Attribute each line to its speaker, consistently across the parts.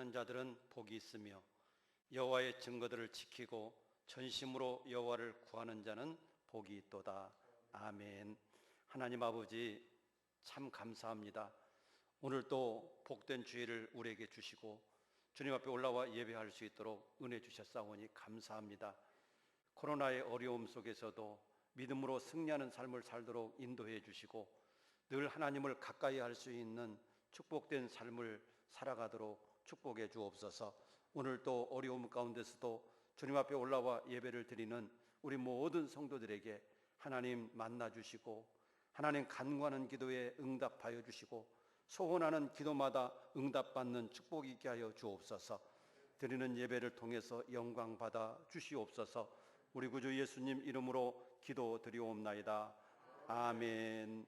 Speaker 1: 하는 자들은 복이 있으며 여호와의 증거들을 지키고 전심으로 여호와를 구하는 자는 복이 있도다. 아멘. 하나님 아버지, 참 감사합니다. 오늘도 복된 주일을 우리에게 주시고 주님 앞에 올라와 예배할 수 있도록 은혜 주셨사오니 감사합니다. 코로나의 어려움 속에서도 믿음으로 승리하는 삶을 살도록 인도해 주시고 늘 하나님을 가까이 할 수 있는 축복된 삶을 살아가도록 축복해 주옵소서. 오늘도 어려움 가운데서도 주님 앞에 올라와 예배를 드리는 우리 모든 성도들에게 하나님 만나 주시고 하나님 간구하는 기도에 응답하여 주시고 소원하는 기도마다 응답받는 축복이 있게 하여 주옵소서. 드리는 예배를 통해서 영광 받아 주시옵소서. 우리 구주 예수님 이름으로 기도드리옵나이다. 아멘.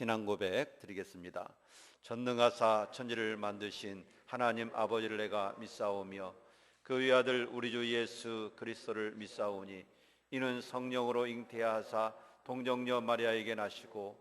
Speaker 1: 신앙 고백 드리겠습니다. 전능하사 천지를 만드신 하나님 아버지를 내가 믿사오며 그 외아들 우리 주 예수 그리스도를 믿사오니 이는 성령으로 잉태하사 동정녀 마리아에게 나시고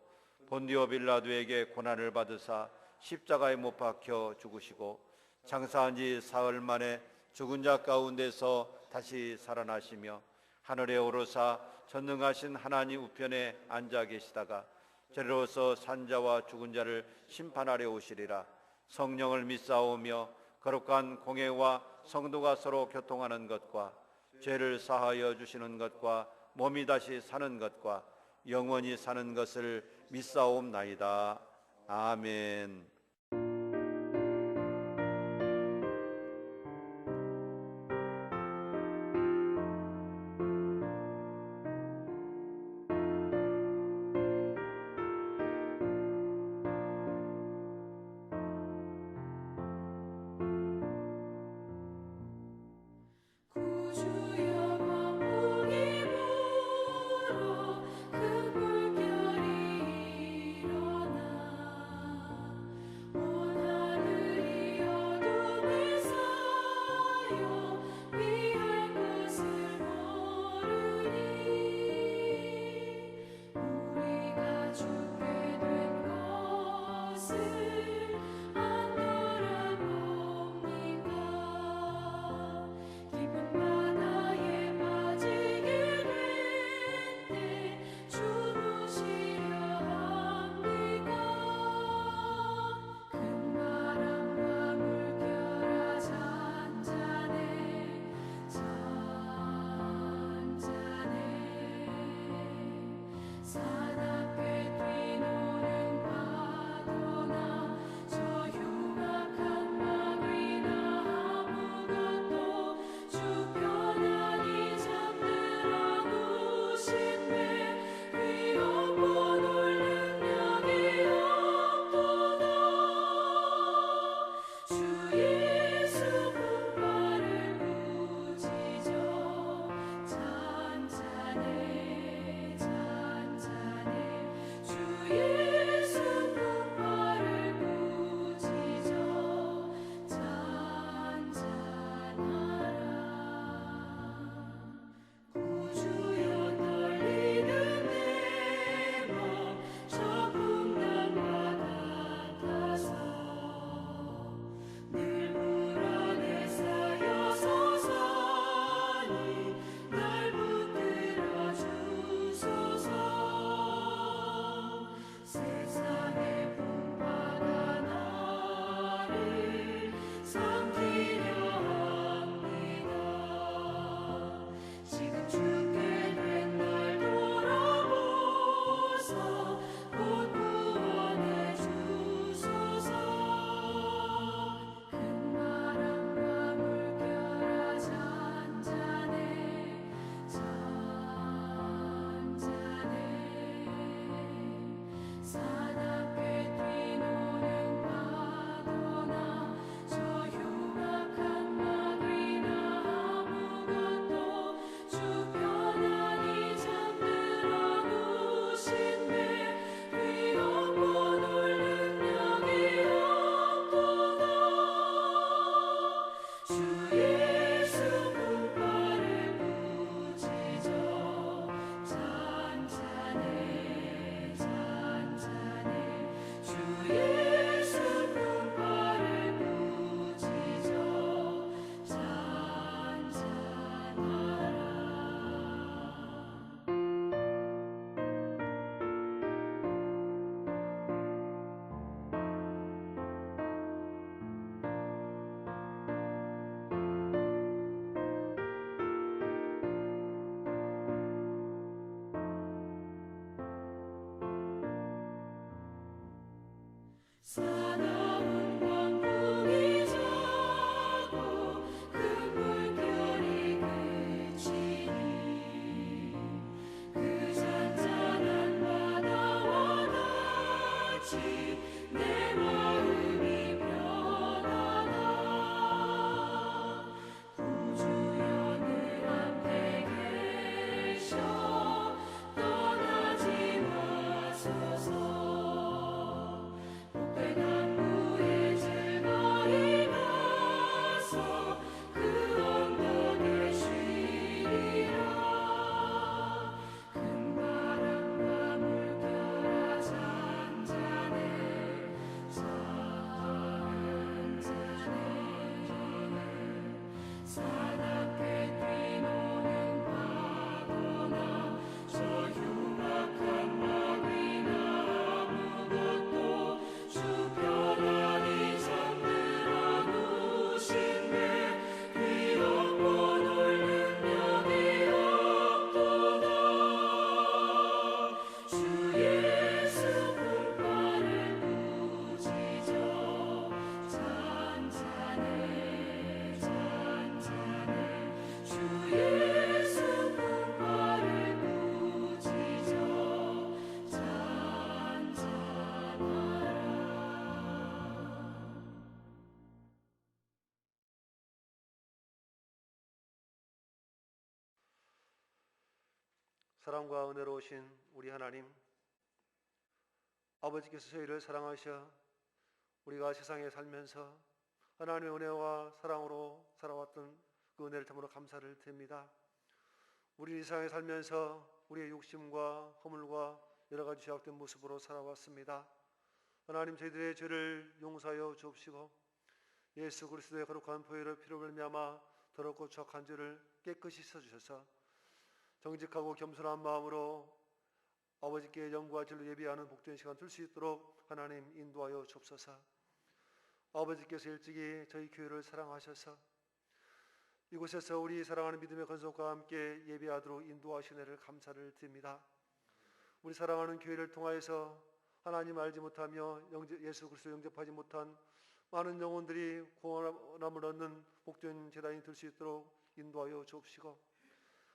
Speaker 1: 본디오 빌라도에게 고난을 받으사 십자가에 못 박혀 죽으시고 장사한 지 사흘 만에 죽은 자 가운데서 다시 살아나시며 하늘에 오르사 전능하신 하나님 우편에 앉아 계시다가 저리로서 산자와 죽은 자를 심판하려 오시리라. 성령을 믿사오며 거룩한 공회와 성도가 서로 교통하는 것과 죄를 사하여 주시는 것과 몸이 다시 사는 것과 영원히 사는 것을 믿사옵나이다. 아멘.
Speaker 2: 사랑과 은혜로우신 우리 하나님, 아버지께서 저희를 사랑하셔 우리가 세상에 살면서 하나님의 은혜와 사랑으로 살아왔던 그 은혜를 참으로 감사를 드립니다. 우리 이 세상에 살면서 우리의 욕심과 허물과 여러 가지 죄악된 모습으로 살아왔습니다. 하나님, 저희들의 죄를 용서하여 주옵시고 예수 그리스도의 거룩한 보혈의 피로 말미암아 더럽고 추악한 죄를 깨끗이 씻어주셔서 정직하고 겸손한 마음으로 아버지께 영과 진리로 예비하는 복된 시간 될 수 있도록 하나님 인도하여 주옵소서. 아버지께서 일찍이 저희 교회를 사랑하셔서 이곳에서 우리 사랑하는 믿음의 건속과 함께 예배하도록 인도하신 은혜를 감사를 드립니다. 우리 사랑하는 교회를 통하여서 하나님 알지 못하며 예수 그리스도 영접하지 못한 많은 영혼들이 구원함을 얻는 복된 제단이 될 수 있도록 인도하여 주옵시고,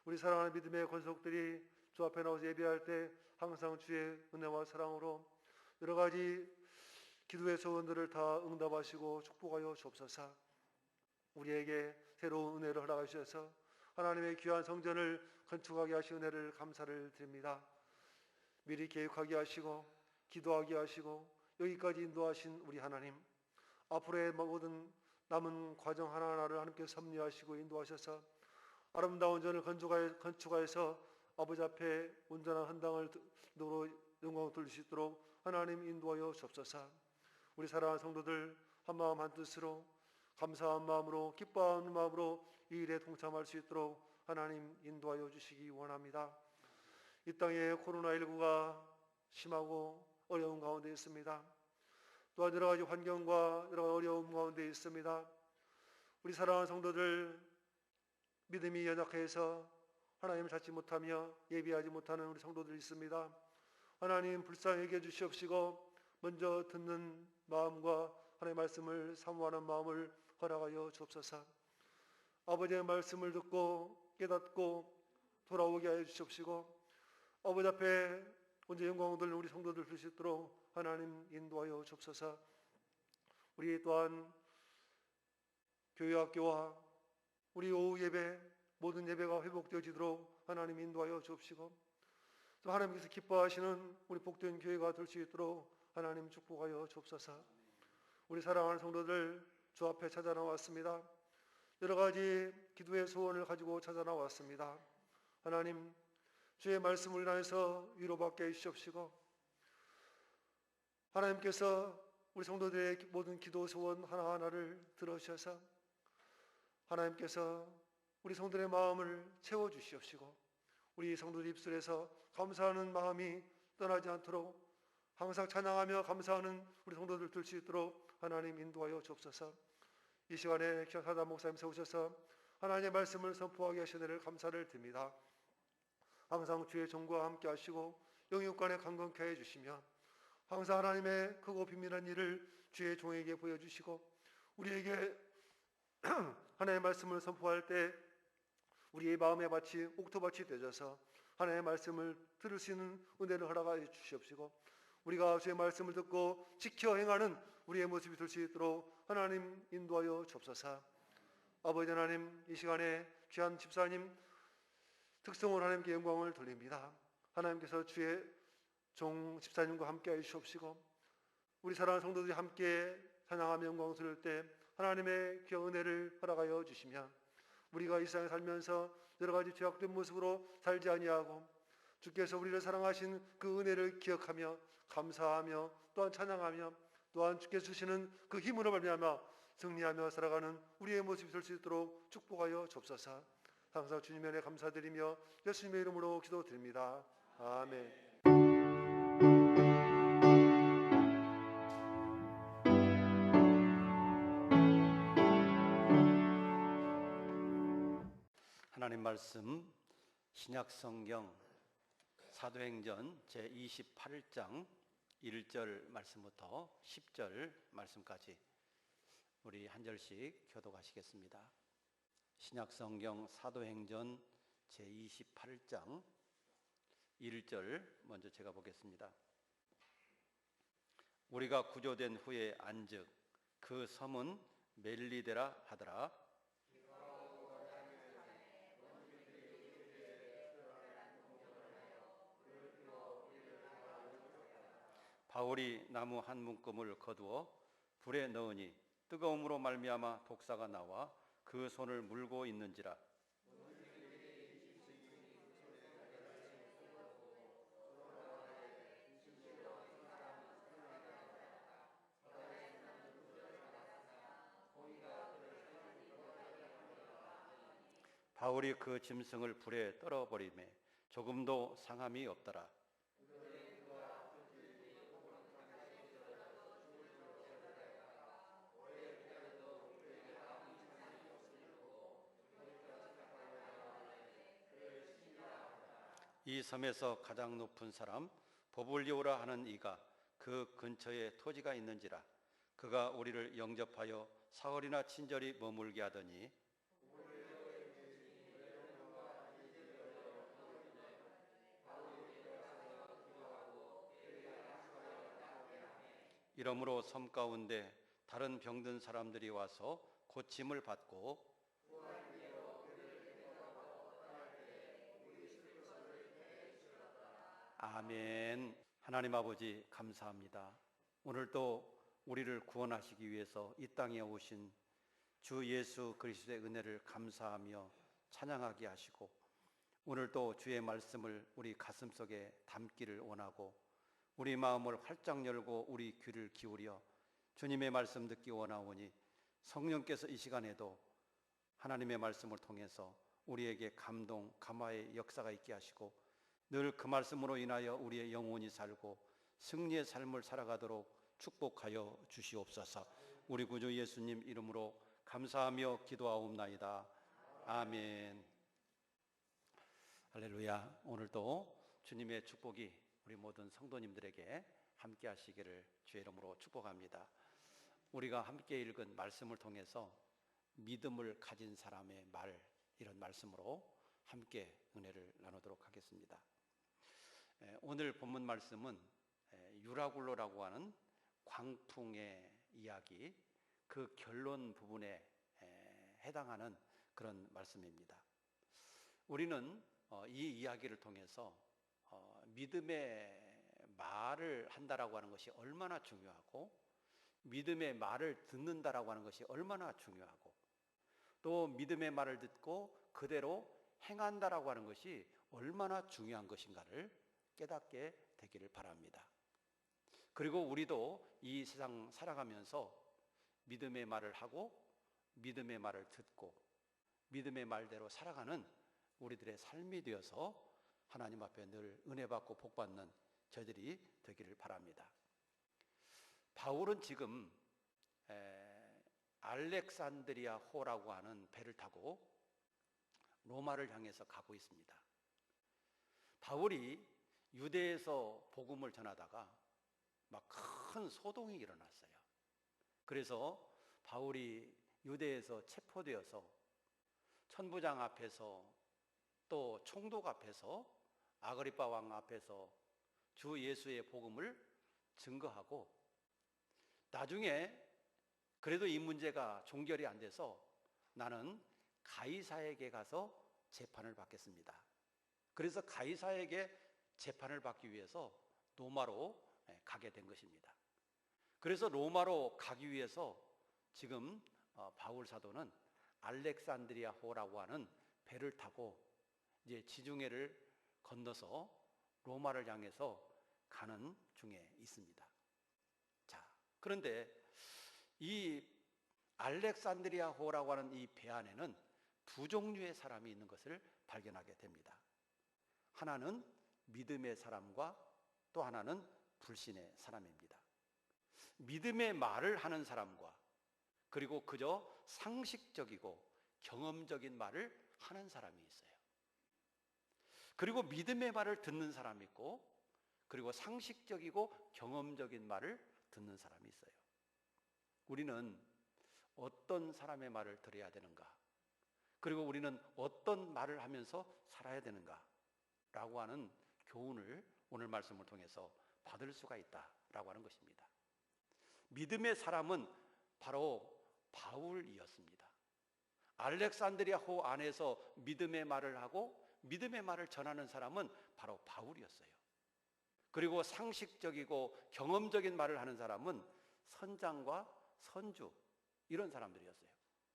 Speaker 2: 우리 사랑하는 믿음의 권속들이 주 앞에 나와서 예배할 때 항상 주의 은혜와 사랑으로 여러 가지 기도의 소원들을 다 응답하시고 축복하여 주옵소서. 우리에게 새로운 은혜를 허락하셔서 하나님의 귀한 성전을 건축하게 하신 은혜를 감사를 드립니다. 미리 계획하게 하시고 기도하게 하시고 여기까지 인도하신 우리 하나님, 앞으로의 모든 남은 과정 하나하나를 하나님께 섭리하시고 인도하셔서 아름다운 전을 건축하여서 아버지 앞에 온전한 헌당을 도로 영광을 돌릴 수 있도록 하나님 인도하여 주옵소서. 우리 사랑하는 성도들 한마음 한뜻으로 감사한 마음으로 기뻐하는 마음으로 이 일에 동참할 수 있도록 하나님 인도하여 주시기 원합니다. 이 땅에 코로나19가 심하고 어려운 가운데 있습니다. 또한 여러 가지 환경과 여러 가지 어려움 가운데 있습니다. 우리 사랑하는 성도들 믿음이 연약해서 하나님을 찾지 못하며 예비하지 못하는 우리 성도들이 있습니다. 하나님 불쌍히 여겨 주시옵시고 먼저 듣는 마음과 하나님의 말씀을 사모하는 마음을 허락하여 주옵소서. 아버지의 말씀을 듣고 깨닫고 돌아오게 하여 주시옵시고 아버지 앞에 언제 영광을 돌리는 우리 성도들 될 수 있도록 하나님 인도하여 주옵소서. 우리 또한 교회학교와 우리 오후 예배 모든 예배가 회복되어지도록 하나님 인도하여 주옵시고 또 하나님께서 기뻐하시는 우리 복된 교회가 될 수 있도록 하나님 축복하여 주옵소서. 우리 사랑하는 성도들 주 앞에 찾아 나왔습니다. 여러 가지 기도의 소원을 가지고 찾아 나왔습니다. 하나님 주의 말씀을 인하여서 위로받게 해주시옵시고 하나님께서 우리 성도들의 모든 기도 소원 하나하나를 들어주셔서 하나님께서 우리 성도들의 마음을 채워주시옵시고 우리 성도들 입술에서 감사하는 마음이 떠나지 않도록 항상 찬양하며 감사하는 우리 성도들 될 수 있도록 하나님 인도하여 주옵소서. 이 시간에 귀한 사단 목사님 세우셔서 하나님의 말씀을 선포하게 하신 은혜를 감사를 드립니다. 항상 주의 종과 함께 하시고 영육간에 강건케 해주시며 항상 하나님의 크고 비밀한 일을 주의 종에게 보여주시고 우리에게 하나님의 말씀을 선포할 때 우리의 마음의 밭이 옥토밭이 되어져서 하나님의 말씀을 들을 수 있는 은혜를 허락하여 주시옵시고 우리가 주의 말씀을 듣고 지켜 행하는 우리의 모습이 될 수 있도록 하나님 인도하여 주옵소서. 아버지 하나님 이 시간에 귀한 집사님 특성을 하나님께 영광을 돌립니다. 하나님께서 주의 종 집사님과 함께 해주시옵시고 우리 사랑하는 성도들이 함께 찬양하며 영광을 돌릴 때 하나님의 귀한 은혜를 허락하여 주시면 우리가 이 세상에 살면서 여러 가지 죄악된 모습으로 살지 아니하고 주께서 우리를 사랑하신 그 은혜를 기억하며 감사하며 또한 찬양하며 또한 주께서 주시는 그 힘으로 말미암아 승리하며 살아가는 우리의 모습이 될 수 있도록 축복하여 주옵소서. 항상 주님의 은혜 감사드리며 예수님의 이름으로 기도드립니다. 아멘.
Speaker 1: 하나님 말씀 신약 성경 사도행전 제28장 1절 말씀부터 10절 말씀까지 우리 한 절씩 교독하시겠습니다. 신약 성경 사도행전 제28장 1절 먼저 제가 보겠습니다. 우리가 구조된 후에 안즉 그 섬은 멜리데라 하더라. 바울이 나무 한 묶음을 거두어 불에 넣으니 뜨거움으로 말미암아 독사가 나와 그 손을 물고 있는지라. 바울이 그 짐승을 불에 떨어버리매 조금도 상함이 없더라. 이 섬에서 가장 높은 사람 보블리오라 하는 이가 그 근처에 토지가 있는지라. 그가 우리를 영접하여 사흘이나 친절히 머물게 하더니 이러므로 섬 가운데 다른 병든 사람들이 와서 고침을 받고 아멘. 하나님 아버지 감사합니다. 오늘도 우리를 구원하시기 위해서 이 땅에 오신 주 예수 그리스도의 은혜를 감사하며 찬양하게 하시고 오늘도 주의 말씀을 우리 가슴속에 담기를 원하고 우리 마음을 활짝 열고 우리 귀를 기울여 주님의 말씀 듣기 원하오니 성령께서 이 시간에도 하나님의 말씀을 통해서 우리에게 감동, 감화의 역사가 있게 하시고 늘 그 말씀으로 인하여 우리의 영혼이 살고 승리의 삶을 살아가도록 축복하여 주시옵소서. 우리 구주 예수님 이름으로 감사하며 기도하옵나이다. 아멘. 할렐루야. 오늘도 주님의 축복이 우리 모든 성도님들에게 함께 하시기를 주의 이름으로 축복합니다. 우리가 함께 읽은 말씀을 통해서 믿음을 가진 사람의 말, 이런 말씀으로 함께 은혜를 나누도록 하겠습니다. 오늘 본문 말씀은 유라굴로라고 하는 광풍의 이야기, 그 결론 부분에 해당하는 그런 말씀입니다. 우리는 이 이야기를 통해서 믿음의 말을 한다라고 하는 것이 얼마나 중요하고 믿음의 말을 듣는다라고 하는 것이 얼마나 중요하고 또 믿음의 말을 듣고 그대로 행한다라고 하는 것이 얼마나 중요한 것인가를 깨닫게 되기를 바랍니다. 그리고 우리도 이 세상 살아가면서 믿음의 말을 하고 믿음의 말을 듣고 믿음의 말대로 살아가는 우리들의 삶이 되어서 하나님 앞에 늘 은혜 받고 복 받는 저희들이 되기를 바랍니다. 바울은 지금 알렉산드리아 호라고 하는 배를 타고 로마를 향해서 가고 있습니다. 바울이 유대에서 복음을 전하다가 막 큰 소동이 일어났어요. 그래서 바울이 유대에서 체포되어서 천부장 앞에서 또 총독 앞에서 아그리빠 왕 앞에서 주 예수의 복음을 증거하고 나중에 그래도 이 문제가 종결이 안 돼서 나는 가이사에게 가서 재판을 받겠습니다. 그래서 가이사에게 재판을 받기 위해서 로마로 가게 된 것입니다. 그래서 로마로 가기 위해서 지금 바울 사도는 알렉산드리아호라고 하는 배를 타고 이제 지중해를 건너서 로마를 향해서 가는 중에 있습니다. 자, 그런데 이 알렉산드리아호라고 하는 이 배 안에는 두 종류의 사람이 있는 것을 발견하게 됩니다. 하나는 믿음의 사람과 또 하나는 불신의 사람입니다. 믿음의 말을 하는 사람과 그리고 그저 상식적이고 경험적인 말을 하는 사람이 있어요. 그리고 믿음의 말을 듣는 사람이 있고 그리고 상식적이고 경험적인 말을 듣는 사람이 있어요. 우리는 어떤 사람의 말을 들어야 되는가? 그리고 우리는 어떤 말을 하면서 살아야 되는가? 라고 하는 교훈을 오늘 말씀을 통해서 받을 수가 있다라고 하는 것입니다. 믿음의 사람은 바로 바울이었습니다. 알렉산드리아호 안에서 믿음의 말을 하고 믿음의 말을 전하는 사람은 바로 바울이었어요. 그리고 상식적이고 경험적인 말을 하는 사람은 선장과 선주 이런 사람들이었어요.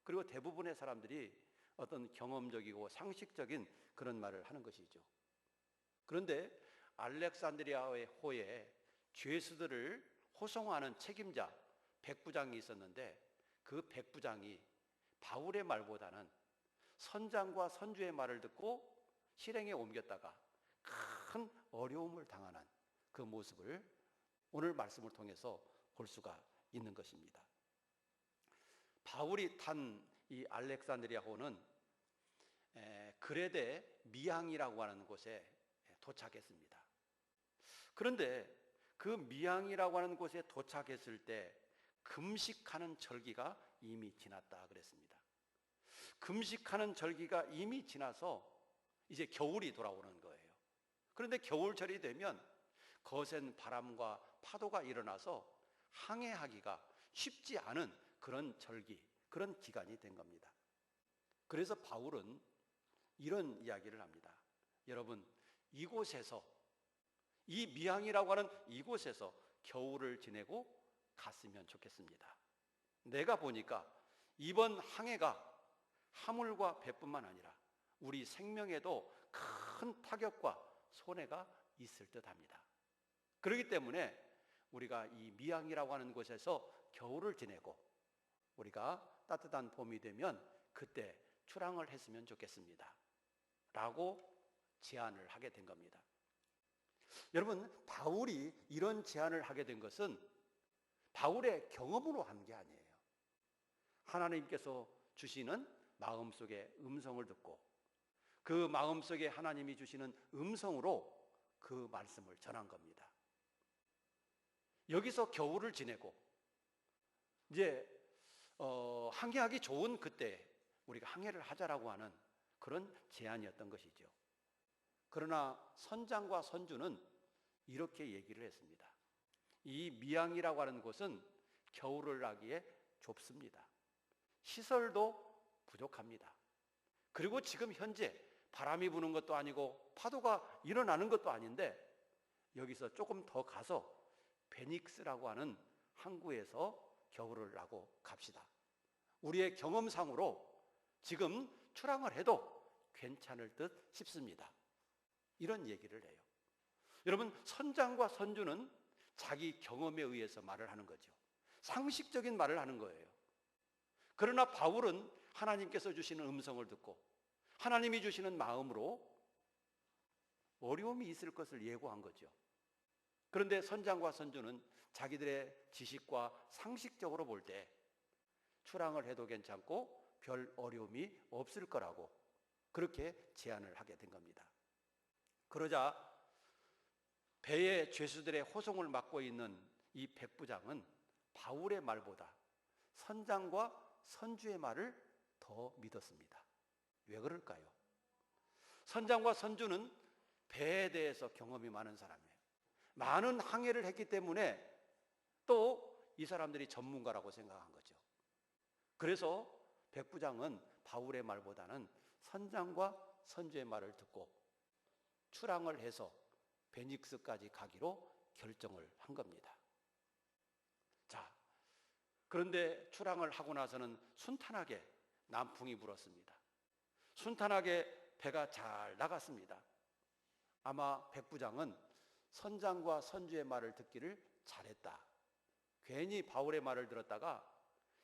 Speaker 1: 그리고 대부분의 사람들이 어떤 경험적이고 상식적인 그런 말을 하는 것이죠. 그런데 알렉산드리아의 호에 죄수들을 호송하는 책임자 백부장이 있었는데 그 백부장이 바울의 말보다는 선장과 선주의 말을 듣고 실행에 옮겼다가 큰 어려움을 당하는 그 모습을 오늘 말씀을 통해서 볼 수가 있는 것입니다. 바울이 탄 이 알렉산드리아호는 그레데 미항이라고 하는 곳에 도착했습니다. 그런데 그 미항이라고 하는 곳에 도착했을 때 금식하는 절기가 이미 지났다 그랬습니다. 금식하는 절기가 이미 지나서 이제 겨울이 돌아오는 거예요. 그런데 겨울철이 되면 거센 바람과 파도가 일어나서 항해하기가 쉽지 않은 그런 절기, 그런 기간이 된 겁니다. 그래서 바울은 이런 이야기를 합니다. 여러분, 이곳에서 이 미항이라고 하는 이곳에서 겨울을 지내고 갔으면 좋겠습니다. 내가 보니까 이번 항해가 화물과 배뿐만 아니라 우리 생명에도 큰 타격과 손해가 있을 듯합니다. 그렇기 때문에 우리가 이 미항이라고 하는 곳에서 겨울을 지내고 우리가 따뜻한 봄이 되면 그때 출항을 했으면 좋겠습니다. 라고 제안을 하게 된 겁니다. 여러분, 바울이 이런 제안을 하게 된 것은 바울의 경험으로 한 게 아니에요. 하나님께서 주시는 마음속의 음성을 듣고 그 마음속에 하나님이 주시는 음성으로 그 말씀을 전한 겁니다. 여기서 겨울을 지내고 이제 항해하기 좋은 그때 우리가 항해를 하자라고 하는 그런 제안이었던 것이죠. 그러나 선장과 선주는 이렇게 얘기를 했습니다. 이 미항이라고 하는 곳은 겨울을 하기에 좁습니다. 시설도 부족합니다. 그리고 지금 현재 바람이 부는 것도 아니고 파도가 일어나는 것도 아닌데 여기서 조금 더 가서 베닉스라고 하는 항구에서 겨울을 나고 갑시다. 우리의 경험상으로 지금 출항을 해도 괜찮을 듯 싶습니다. 이런 얘기를 해요. 여러분, 선장과 선주는 자기 경험에 의해서 말을 하는 거죠. 상식적인 말을 하는 거예요. 그러나 바울은 하나님께서 주시는 음성을 듣고 하나님이 주시는 마음으로 어려움이 있을 것을 예고한 거죠. 그런데 선장과 선주는 자기들의 지식과 상식적으로 볼 때 출항을 해도 괜찮고 별 어려움이 없을 거라고 그렇게 제안을 하게 된 겁니다. 그러자 배의 죄수들의 호송을 맡고 있는 이 백부장은 바울의 말보다 선장과 선주의 말을 더 믿었습니다. 왜 그럴까요? 선장과 선주는 배에 대해서 경험이 많은 사람이에요. 많은 항해를 했기 때문에 또 이 사람들이 전문가라고 생각한 거죠. 그래서 백부장은 바울의 말보다는 선장과 선주의 말을 듣고 출항을 해서 베닉스까지 가기로 결정을 한 겁니다. 자, 그런데 출항을 하고 나서는 순탄하게 남풍이 불었습니다. 순탄하게 배가 잘 나갔습니다. 아마 백부장은 선장과 선주의 말을 듣기를 잘했다. 괜히 바울의 말을 들었다가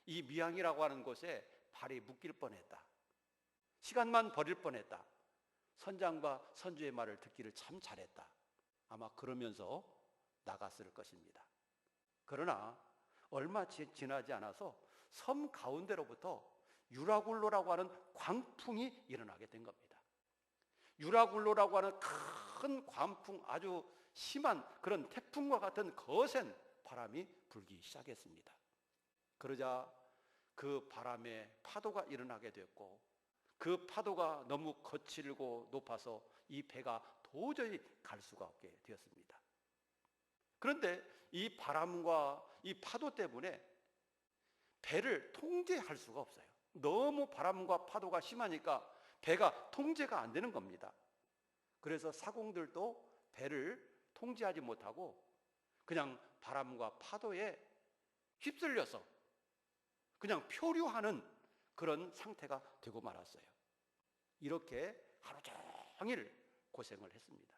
Speaker 1: 이 미항이라고 하는 곳에 발이 묶일 뻔했다. 시간만 버릴 뻔했다. 선장과 선주의 말을 듣기를 참 잘했다. 아마 그러면서 나갔을 것입니다. 그러나 얼마 지나지 않아서 섬 가운데로부터 유라굴로라고 하는 광풍이 일어나게 된 겁니다. 유라굴로라고 하는 큰 광풍, 아주 심한 그런 태풍과 같은 거센 바람이 불기 시작했습니다. 그러자 그 바람에 파도가 일어나게 됐고, 그 파도가 너무 거칠고 높아서 이 배가 도저히 갈 수가 없게 되었습니다. 그런데 이 바람과 이 파도 때문에 배를 통제할 수가 없어요. 너무 바람과 파도가 심하니까 배가 통제가 안 되는 겁니다. 그래서 사공들도 배를 통제하지 못하고 그냥 바람과 파도에 휩쓸려서 그냥 표류하는 그런 상태가 되고 말았어요. 이렇게 하루 종일 고생을 했습니다.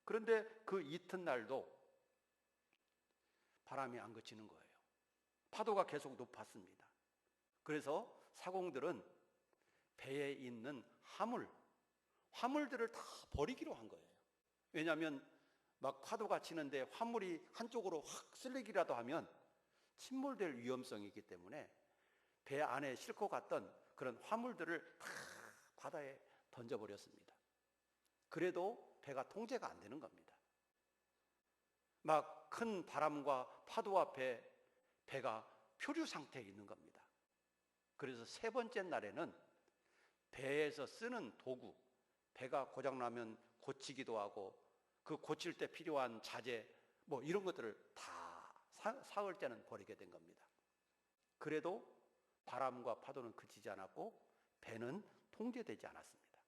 Speaker 1: 그런데 그 이튿날도 바람이 안 그치는 거예요. 파도가 계속 높았습니다. 그래서 사공들은 배에 있는 화물들을 다 버리기로 한 거예요. 왜냐하면 막 파도가 치는데 화물이 한쪽으로 확 쓸리기라도 하면 침몰될 위험성이 있기 때문에 배 안에 싣고 갔던 그런 화물들을 다 바다에 던져버렸습니다. 그래도 배가 통제가 안 되는 겁니다. 막 큰 바람과 파도 앞에 배가 표류 상태에 있는 겁니다. 그래서 세 번째 날에는 배에서 쓰는 도구, 배가 고장나면 고치기도 하고 그 고칠 때 필요한 자재 뭐 이런 것들을 다 사흘 때는 버리게 된 겁니다. 그래도 바람과 파도는 그치지 않았고 배는 통제되지 않았습니다.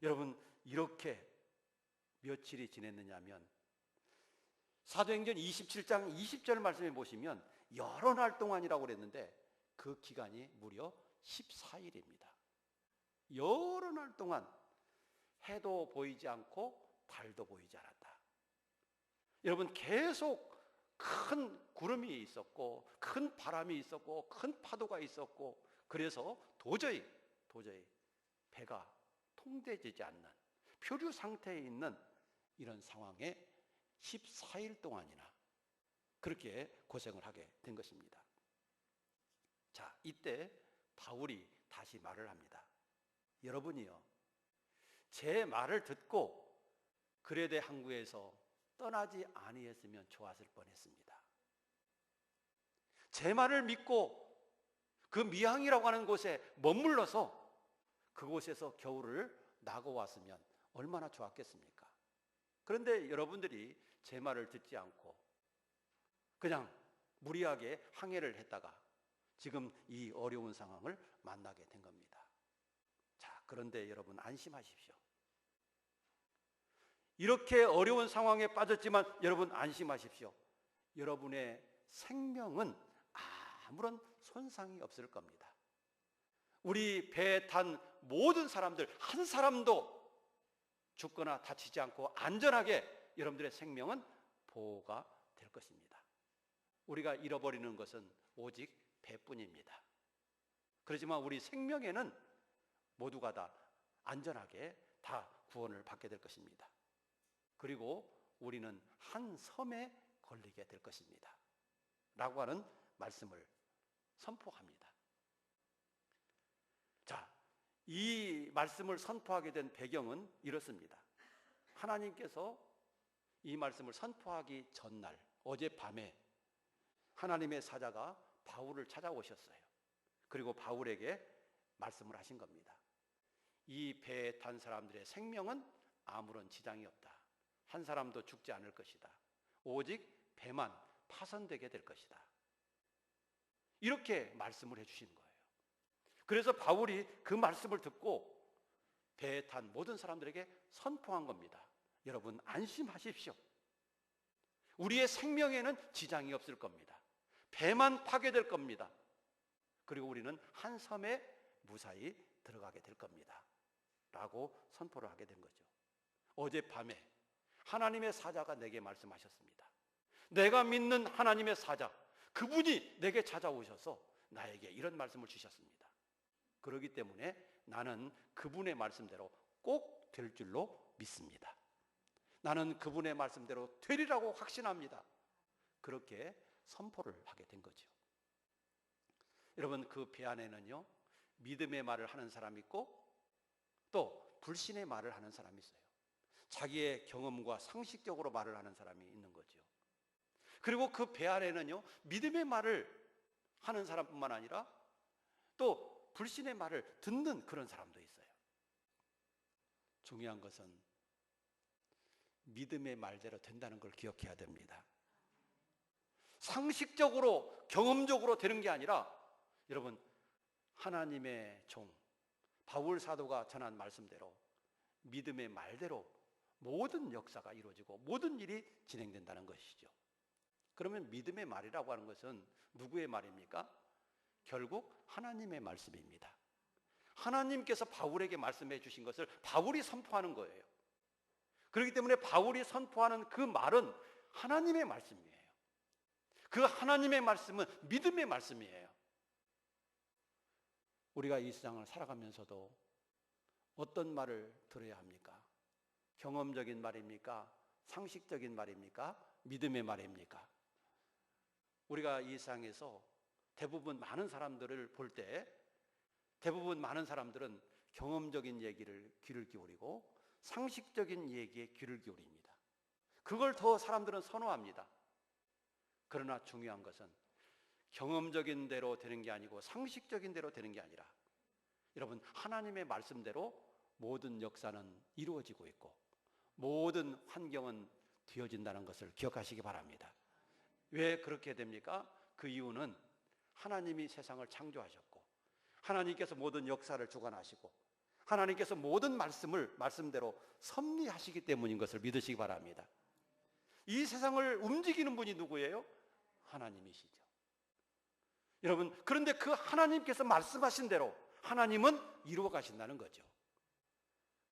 Speaker 1: 여러분, 이렇게 며칠이 지냈느냐 하면 사도행전 27장 20절 말씀에 보시면 여러 날 동안이라고 그랬는데 그 기간이 무려 14일입니다. 여러 날 동안 해도 보이지 않고 달도 보이지 않았다. 여러분, 계속 큰 구름이 있었고 큰 바람이 있었고 큰 파도가 있었고 그래서 도저히 배가 통제되지 않는 표류 상태에 있는 이런 상황에 14일 동안이나 그렇게 고생을 하게 된 것입니다. 자, 이때 바울이 다시 말을 합니다. 여러분이요, 제 말을 듣고 그레데 항구에서 떠나지 아니했으면 좋았을 뻔했습니다. 제 말을 믿고 그 미항이라고 하는 곳에 머물러서 그곳에서 겨울을 나고 왔으면 얼마나 좋았겠습니까? 그런데 여러분들이 제 말을 듣지 않고 그냥 무리하게 항해를 했다가 지금 이 어려운 상황을 만나게 된 겁니다. 자, 그런데 여러분 안심하십시오. 이렇게 어려운 상황에 빠졌지만 여러분 안심하십시오. 여러분의 생명은 아무런 손상이 없을 겁니다. 우리 배에 탄 모든 사람들 한 사람도 죽거나 다치지 않고 안전하게 여러분들의 생명은 보호가 될 것입니다. 우리가 잃어버리는 것은 오직 배뿐입니다. 그렇지만 우리 생명에는 모두가 다 안전하게 다 구원을 받게 될 것입니다. 그리고 우리는 한 섬에 걸리게 될 것입니다. 라고 하는 말씀을 선포합니다. 자, 이 말씀을 선포하게 된 배경은 이렇습니다. 하나님께서 이 말씀을 선포하기 전날 어젯밤에 하나님의 사자가 바울을 찾아오셨어요. 그리고 바울에게 말씀을 하신 겁니다. 이 배에 탄 사람들의 생명은 아무런 지장이 없다. 한 사람도 죽지 않을 것이다. 오직 배만 파손되게 될 것이다. 이렇게 말씀을 해주시는 거예요. 그래서 바울이 그 말씀을 듣고 배에 탄 모든 사람들에게 선포한 겁니다. 여러분 안심하십시오. 우리의 생명에는 지장이 없을 겁니다. 배만 파괴될 겁니다. 그리고 우리는 한 섬에 무사히 들어가게 될 겁니다. 라고 선포를 하게 된 거죠. 어젯밤에 하나님의 사자가 내게 말씀하셨습니다. 내가 믿는 하나님의 사자, 그분이 내게 찾아오셔서 나에게 이런 말씀을 주셨습니다. 그렇기 때문에 나는 그분의 말씀대로 꼭 될 줄로 믿습니다. 나는 그분의 말씀대로 되리라고 확신합니다. 그렇게 선포를 하게 된 거죠. 여러분, 그 배 안에는요, 믿음의 말을 하는 사람이 있고 또 불신의 말을 하는 사람이 있어요. 자기의 경험과 상식적으로 말을 하는 사람이 있는 거죠. 그리고 그 배 안에는요, 믿음의 말을 하는 사람뿐만 아니라 또 불신의 말을 듣는 그런 사람도 있어요. 중요한 것은 믿음의 말대로 된다는 걸 기억해야 됩니다. 상식적으로, 경험적으로 되는 게 아니라, 여러분, 하나님의 종 바울 사도가 전한 말씀대로 믿음의 말대로 모든 역사가 이루어지고 모든 일이 진행된다는 것이죠. 그러면 믿음의 말이라고 하는 것은 누구의 말입니까? 결국 하나님의 말씀입니다. 하나님께서 바울에게 말씀해 주신 것을 바울이 선포하는 거예요. 그렇기 때문에 바울이 선포하는 그 말은 하나님의 말씀이에요. 그 하나님의 말씀은 믿음의 말씀이에요. 우리가 이 세상을 살아가면서도 어떤 말을 들어야 합니까? 경험적인 말입니까? 상식적인 말입니까? 믿음의 말입니까? 우리가 이 세상에서 대부분 많은 사람들을 볼 때 대부분 많은 사람들은 경험적인 얘기를 귀를 기울이고 상식적인 얘기에 귀를 기울입니다. 그걸 더 사람들은 선호합니다. 그러나 중요한 것은 경험적인 대로 되는 게 아니고 상식적인 대로 되는 게 아니라, 여러분, 하나님의 말씀대로 모든 역사는 이루어지고 있고 모든 환경은 되어진다는 것을 기억하시기 바랍니다. 왜 그렇게 됩니까? 그 이유는 하나님이 세상을 창조하셨고 하나님께서 모든 역사를 주관하시고 하나님께서 모든 말씀대로 섭리하시기 때문인 것을 믿으시기 바랍니다. 이 세상을 움직이는 분이 누구예요? 하나님이시죠. 여러분, 그런데 그 하나님께서 말씀하신 대로 하나님은 이루어 가신다는 거죠.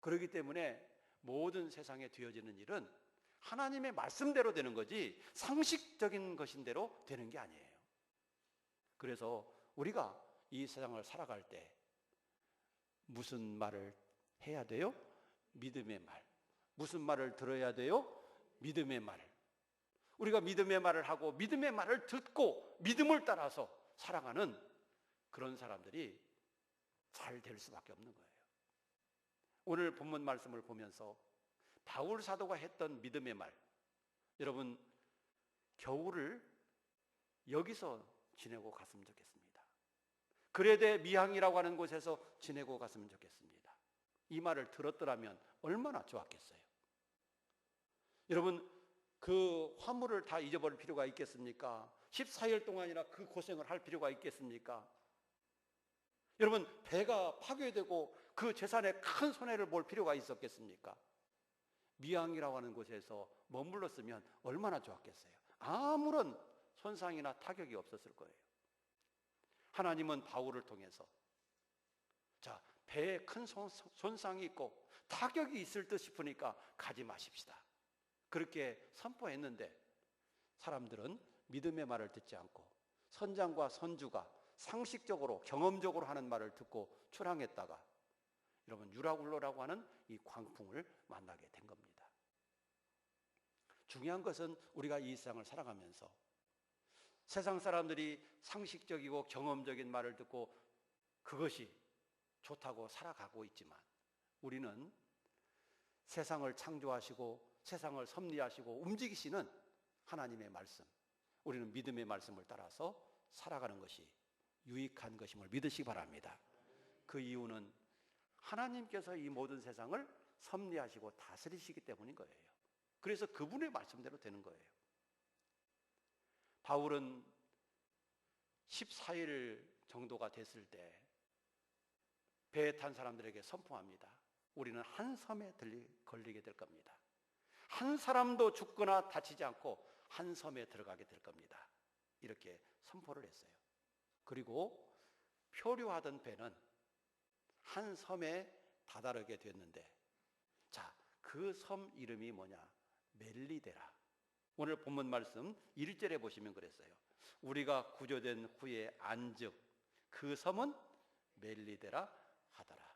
Speaker 1: 그렇기 때문에 모든 세상에 되어지는 일은 하나님의 말씀대로 되는 거지 상식적인 것인 대로 되는 게 아니에요. 그래서 우리가 이 세상을 살아갈 때 무슨 말을 해야 돼요? 믿음의 말. 무슨 말을 들어야 돼요? 믿음의 말. 우리가 믿음의 말을 하고 믿음의 말을 듣고 믿음을 따라서 살아가는 그런 사람들이 잘 될 수밖에 없는 거예요. 오늘 본문 말씀을 보면서 바울 사도가 했던 믿음의 말, 여러분, 겨울을 여기서 지내고 갔으면 좋겠습니다. 그레데 미항이라고 하는 곳에서 지내고 갔으면 좋겠습니다. 이 말을 들었더라면 얼마나 좋았겠어요. 여러분, 그 화물을 다 잊어버릴 필요가 있겠습니까? 14일 동안이나 그 고생을 할 필요가 있겠습니까? 여러분, 배가 파괴되고 그 재산에 큰 손해를 볼 필요가 있었겠습니까? 미항이라고 하는 곳에서 머물렀으면 얼마나 좋았겠어요. 아무런 손상이나 타격이 없었을 거예요. 하나님은 바울을 통해서 배에 큰 손상이 있고 타격이 있을 듯 싶으니까 가지 마십시다, 그렇게 선포했는데 사람들은 믿음의 말을 듣지 않고 선장과 선주가 상식적으로 경험적으로 하는 말을 듣고 출항했다가 여러분 유라굴로라고 하는 이 광풍을 만나게 된 겁니다. 중요한 것은 우리가 이 세상을 살아가면서 세상 사람들이 상식적이고 경험적인 말을 듣고 그것이 좋다고 살아가고 있지만 우리는 세상을 창조하시고 세상을 섭리하시고 움직이시는 하나님의 말씀, 우리는 믿음의 말씀을 따라서 살아가는 것이 유익한 것임을 믿으시기 바랍니다. 그 이유는 하나님께서 이 모든 세상을 섭리하시고 다스리시기 때문인 거예요. 그래서 그분의 말씀대로 되는 거예요. 바울은 14일 정도가 됐을 때 배에 탄 사람들에게 선포합니다. 우리는 한 섬에 걸리게 될 겁니다. 한 사람도 죽거나 다치지 않고 한 섬에 들어가게 될 겁니다. 이렇게 선포를 했어요. 그리고 표류하던 배는 한 섬에 다다르게 됐는데, 그 섬 이름이 뭐냐? 멜리데라. 오늘 본문 말씀 1절에 보시면 그랬어요. 우리가 구조된 후에 안즉 그 섬은 멜리데라 하더라.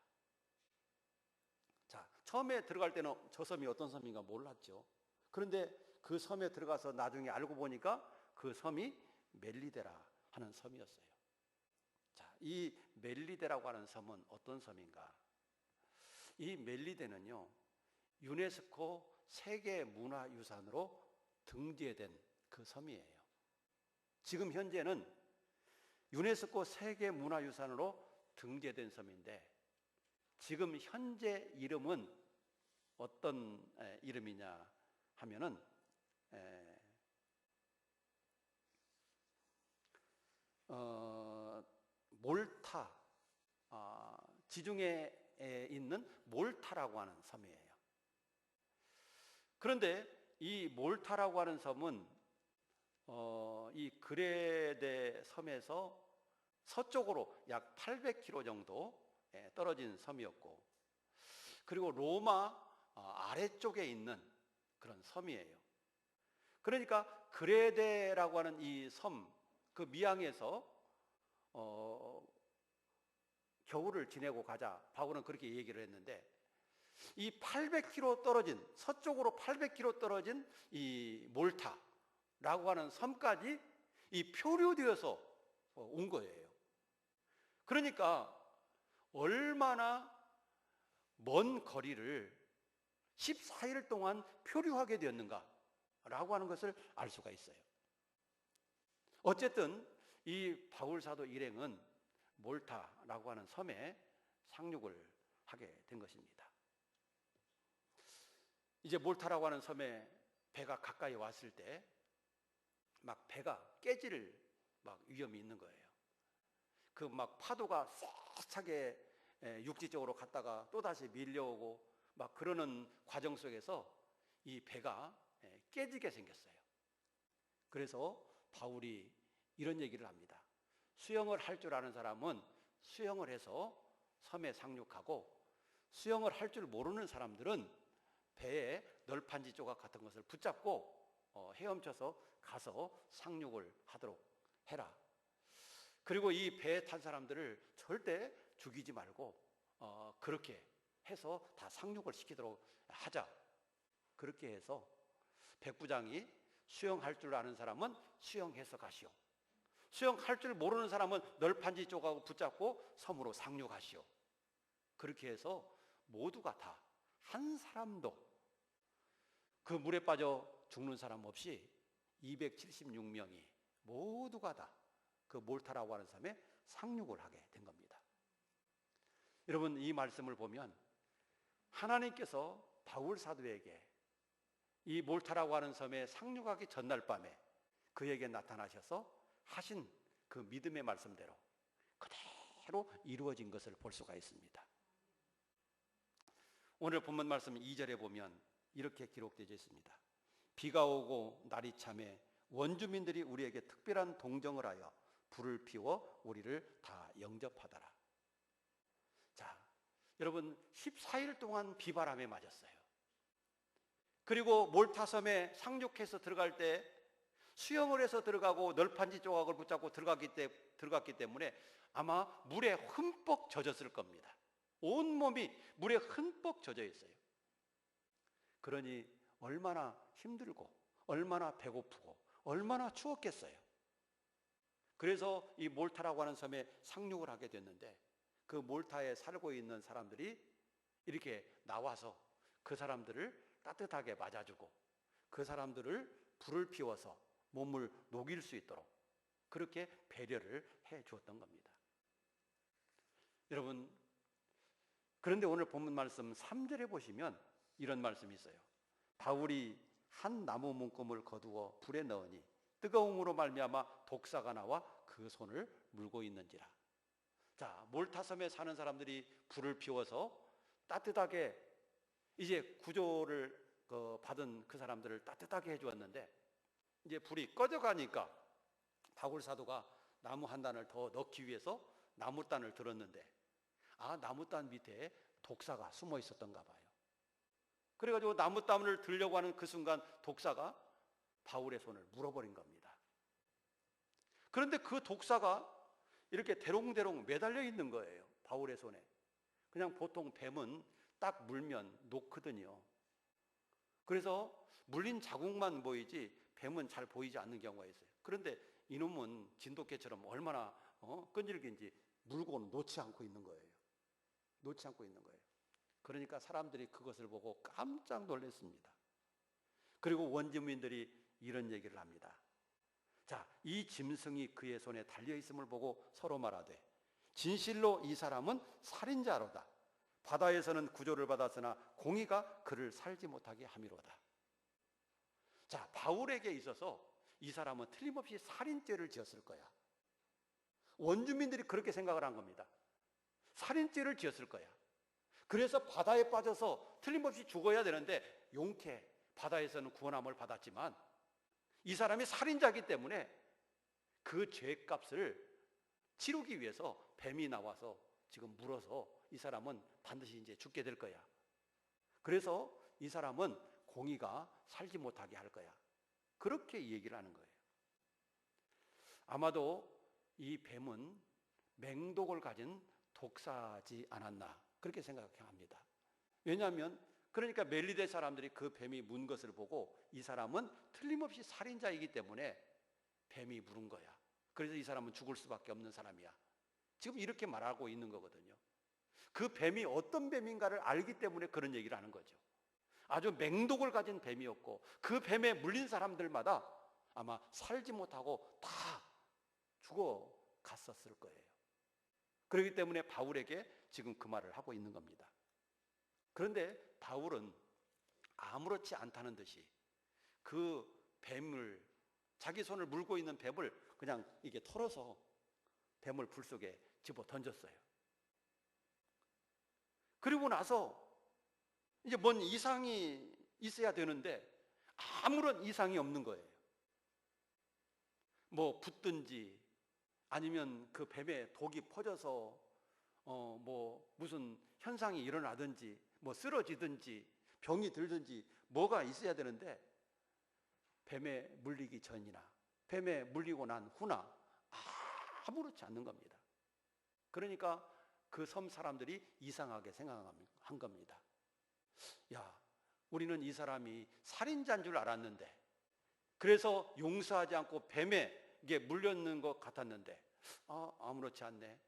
Speaker 1: 자, 처음에 들어갈 때는 저 섬이 어떤 섬인가 몰랐죠. 그런데 그 섬에 들어가서 나중에 알고 보니까 그 섬이 멜리데라 하는 섬이었어요. 자, 이 멜리데라고 하는 섬은 어떤 섬인가? 이 멜리데는요, 유네스코 세계문화유산으로 등재된 그 섬이에요. 지금 현재는 유네스코 세계문화유산으로 등재된 섬인데, 지금 현재 이름은 어떤 이름이냐 하면은 몰타, 지중해에 있는 몰타라고 하는 섬이에요. 그런데 이 몰타라고 하는 섬은 이 그레데 섬에서 서쪽으로 약 800km 정도 떨어진 섬이었고, 그리고 로마 아래쪽에 있는 그런 섬이에요. 그러니까 그레데라고 하는 이 섬, 그 미항에서 겨울을 지내고 가자, 바울은 그렇게 얘기를 했는데, 이 800km 떨어진, 서쪽으로 800km 떨어진 이 몰타라고 하는 섬까지 이 표류되어서 온 거예요. 그러니까 얼마나 먼 거리를 14일 동안 표류하게 되었는가라고 하는 것을 알 수가 있어요. 어쨌든 이 바울 사도 일행은 몰타라고 하는 섬에 상륙을 하게 된 것입니다. 이제 몰타라고 하는 섬에 배가 가까이 왔을 때 막 배가 깨질 막 위험이 있는 거예요. 그 막 파도가 쎄하게 육지 쪽으로 갔다가 또다시 밀려오고 막 그러는 과정 속에서 이 배가 깨지게 생겼어요. 그래서 바울이 이런 얘기를 합니다. 수영을 할 줄 아는 사람은 수영을 해서 섬에 상륙하고, 수영을 할 줄 모르는 사람들은 배에 널판지 조각 같은 것을 붙잡고 헤엄쳐서 가서 상륙을 하도록 해라. 그리고 이 배에 탄 사람들을 절대 죽이지 말고 그렇게 해서 다 상륙을 시키도록 하자. 그렇게 해서 백부장이 수영할 줄 아는 사람은 수영해서 가시오, 수영할 줄 모르는 사람은 널판지 조각을 붙잡고 섬으로 상륙하시오. 그렇게 해서 모두가 다 한 사람도 그 물에 빠져 죽는 사람 없이 276명이 모두가 다 그 몰타라고 하는 섬에 상륙을 하게 된 겁니다. 여러분, 이 말씀을 보면 하나님께서 바울 사도에게 이 몰타라고 하는 섬에 상륙하기 전날 밤에 그에게 나타나셔서 하신 그 믿음의 말씀대로 그대로 이루어진 것을 볼 수가 있습니다. 오늘 본문 말씀 2절에 보면 이렇게 기록되어 있습니다. 비가 오고 날이 참해 원주민들이 우리에게 특별한 동정을 하여 불을 피워 우리를 다 영접하더라. 자, 여러분, 14일 동안 비바람에 맞았어요. 그리고 몰타섬에 상륙해서 들어갈 때 수영을 해서 들어가고 널판지 조각을 붙잡고 들어갔기 때문에 아마 물에 흠뻑 젖었을 겁니다. 온몸이 물에 흠뻑 젖어 있어요. 그러니 얼마나 힘들고 얼마나 배고프고 얼마나 추웠겠어요. 그래서 이 몰타라고 하는 섬에 상륙을 하게 됐는데, 그 몰타에 살고 있는 사람들이 이렇게 나와서 그 사람들을 따뜻하게 맞아주고 그 사람들을 불을 피워서 몸을 녹일 수 있도록 그렇게 배려를 해 주었던 겁니다. 여러분, 그런데 오늘 본문 말씀 3절에 보시면 이런 말씀이 있어요. 바울이 한 나무 문금을 거두어 불에 넣으니 뜨거움으로 말미암아 독사가 나와 그 손을 물고 있는지라. 자, 몰타섬에 사는 사람들이 불을 피워서 따뜻하게 이제 구조를 받은 그 사람들을 따뜻하게 해주었는데, 이제 불이 꺼져가니까 바울 사도가 나무 한 단을 더 넣기 위해서 나무단을 들었는데, 나무단 밑에 독사가 숨어 있었던가 봐요. 그래가지고 나무단을 들려고 하는 그 순간 독사가 바울의 손을 물어버린 겁니다. 그런데 그 독사가 이렇게 대롱대롱 매달려 있는 거예요. 바울의 손에. 그냥 보통 뱀은 딱 물면 녹거든요. 그래서 물린 자국만 보이지 뱀은 잘 보이지 않는 경우가 있어요. 그런데 이놈은 진돗개처럼 얼마나 끈질긴지 물고는 놓지 않고 있는 거예요. 놓지 않고 있는 거예요. 그러니까 사람들이 그것을 보고 깜짝 놀랐습니다. 그리고 원주민들이 이런 얘기를 합니다. 자, 이 짐승이 그의 손에 달려 있음을 보고 서로 말하되 진실로 이 사람은 살인자로다. 바다에서는 구조를 받았으나 공의가 그를 살지 못하게 함이로다. 자, 바울에게 있어서 이 사람은 틀림없이 살인죄를 지었을 거야. 원주민들이 그렇게 생각을 한 겁니다. 살인죄를 지었을 거야. 그래서 바다에 빠져서 틀림없이 죽어야 되는데 용케 바다에서는 구원함을 받았지만 이 사람이 살인자이기 때문에 그 죄값을 치르기 위해서 뱀이 나와서 지금 물어서 이 사람은 반드시 이제 죽게 될 거야. 그래서 이 사람은 공의가 살지 못하게 할 거야. 그렇게 얘기를 하는 거예요. 아마도 이 뱀은 맹독을 가진 독사지 않았나 그렇게 생각합니다. 왜냐하면 그러니까 멜리데 사람들이 그 뱀이 문 것을 보고 이 사람은 틀림없이 살인자이기 때문에 뱀이 물은 거야. 그래서 이 사람은 죽을 수밖에 없는 사람이야. 지금 이렇게 말하고 있는 거거든요. 그 뱀이 어떤 뱀인가를 알기 때문에 그런 얘기를 하는 거죠. 아주 맹독을 가진 뱀이었고 그 뱀에 물린 사람들마다 아마 살지 못하고 다 죽어 갔었을 거예요. 그렇기 때문에 바울에게 지금 그 말을 하고 있는 겁니다. 그런데 바울은 아무렇지 않다는 듯이 그 뱀을 자기 손을 물고 있는 뱀을 그냥 이게 털어서 뱀을 불 속에 집어 던졌어요. 그리고 나서 이제 뭔 이상이 있어야 되는데 아무런 이상이 없는 거예요. 뭐 붙든지 아니면 그 뱀에 독이 퍼져서 뭐 무슨 현상이 일어나든지 뭐 쓰러지든지 병이 들든지 뭐가 있어야 되는데 뱀에 물리기 전이나 뱀에 물리고 난 후나 아무렇지 않는 겁니다. 그러니까 그 섬 사람들이 이상하게 생각한 겁니다. 야, 우리는 이 사람이 살인자인 줄 알았는데 그래서 용서하지 않고 뱀에게 물렸는 것 같았는데 아무렇지 않네.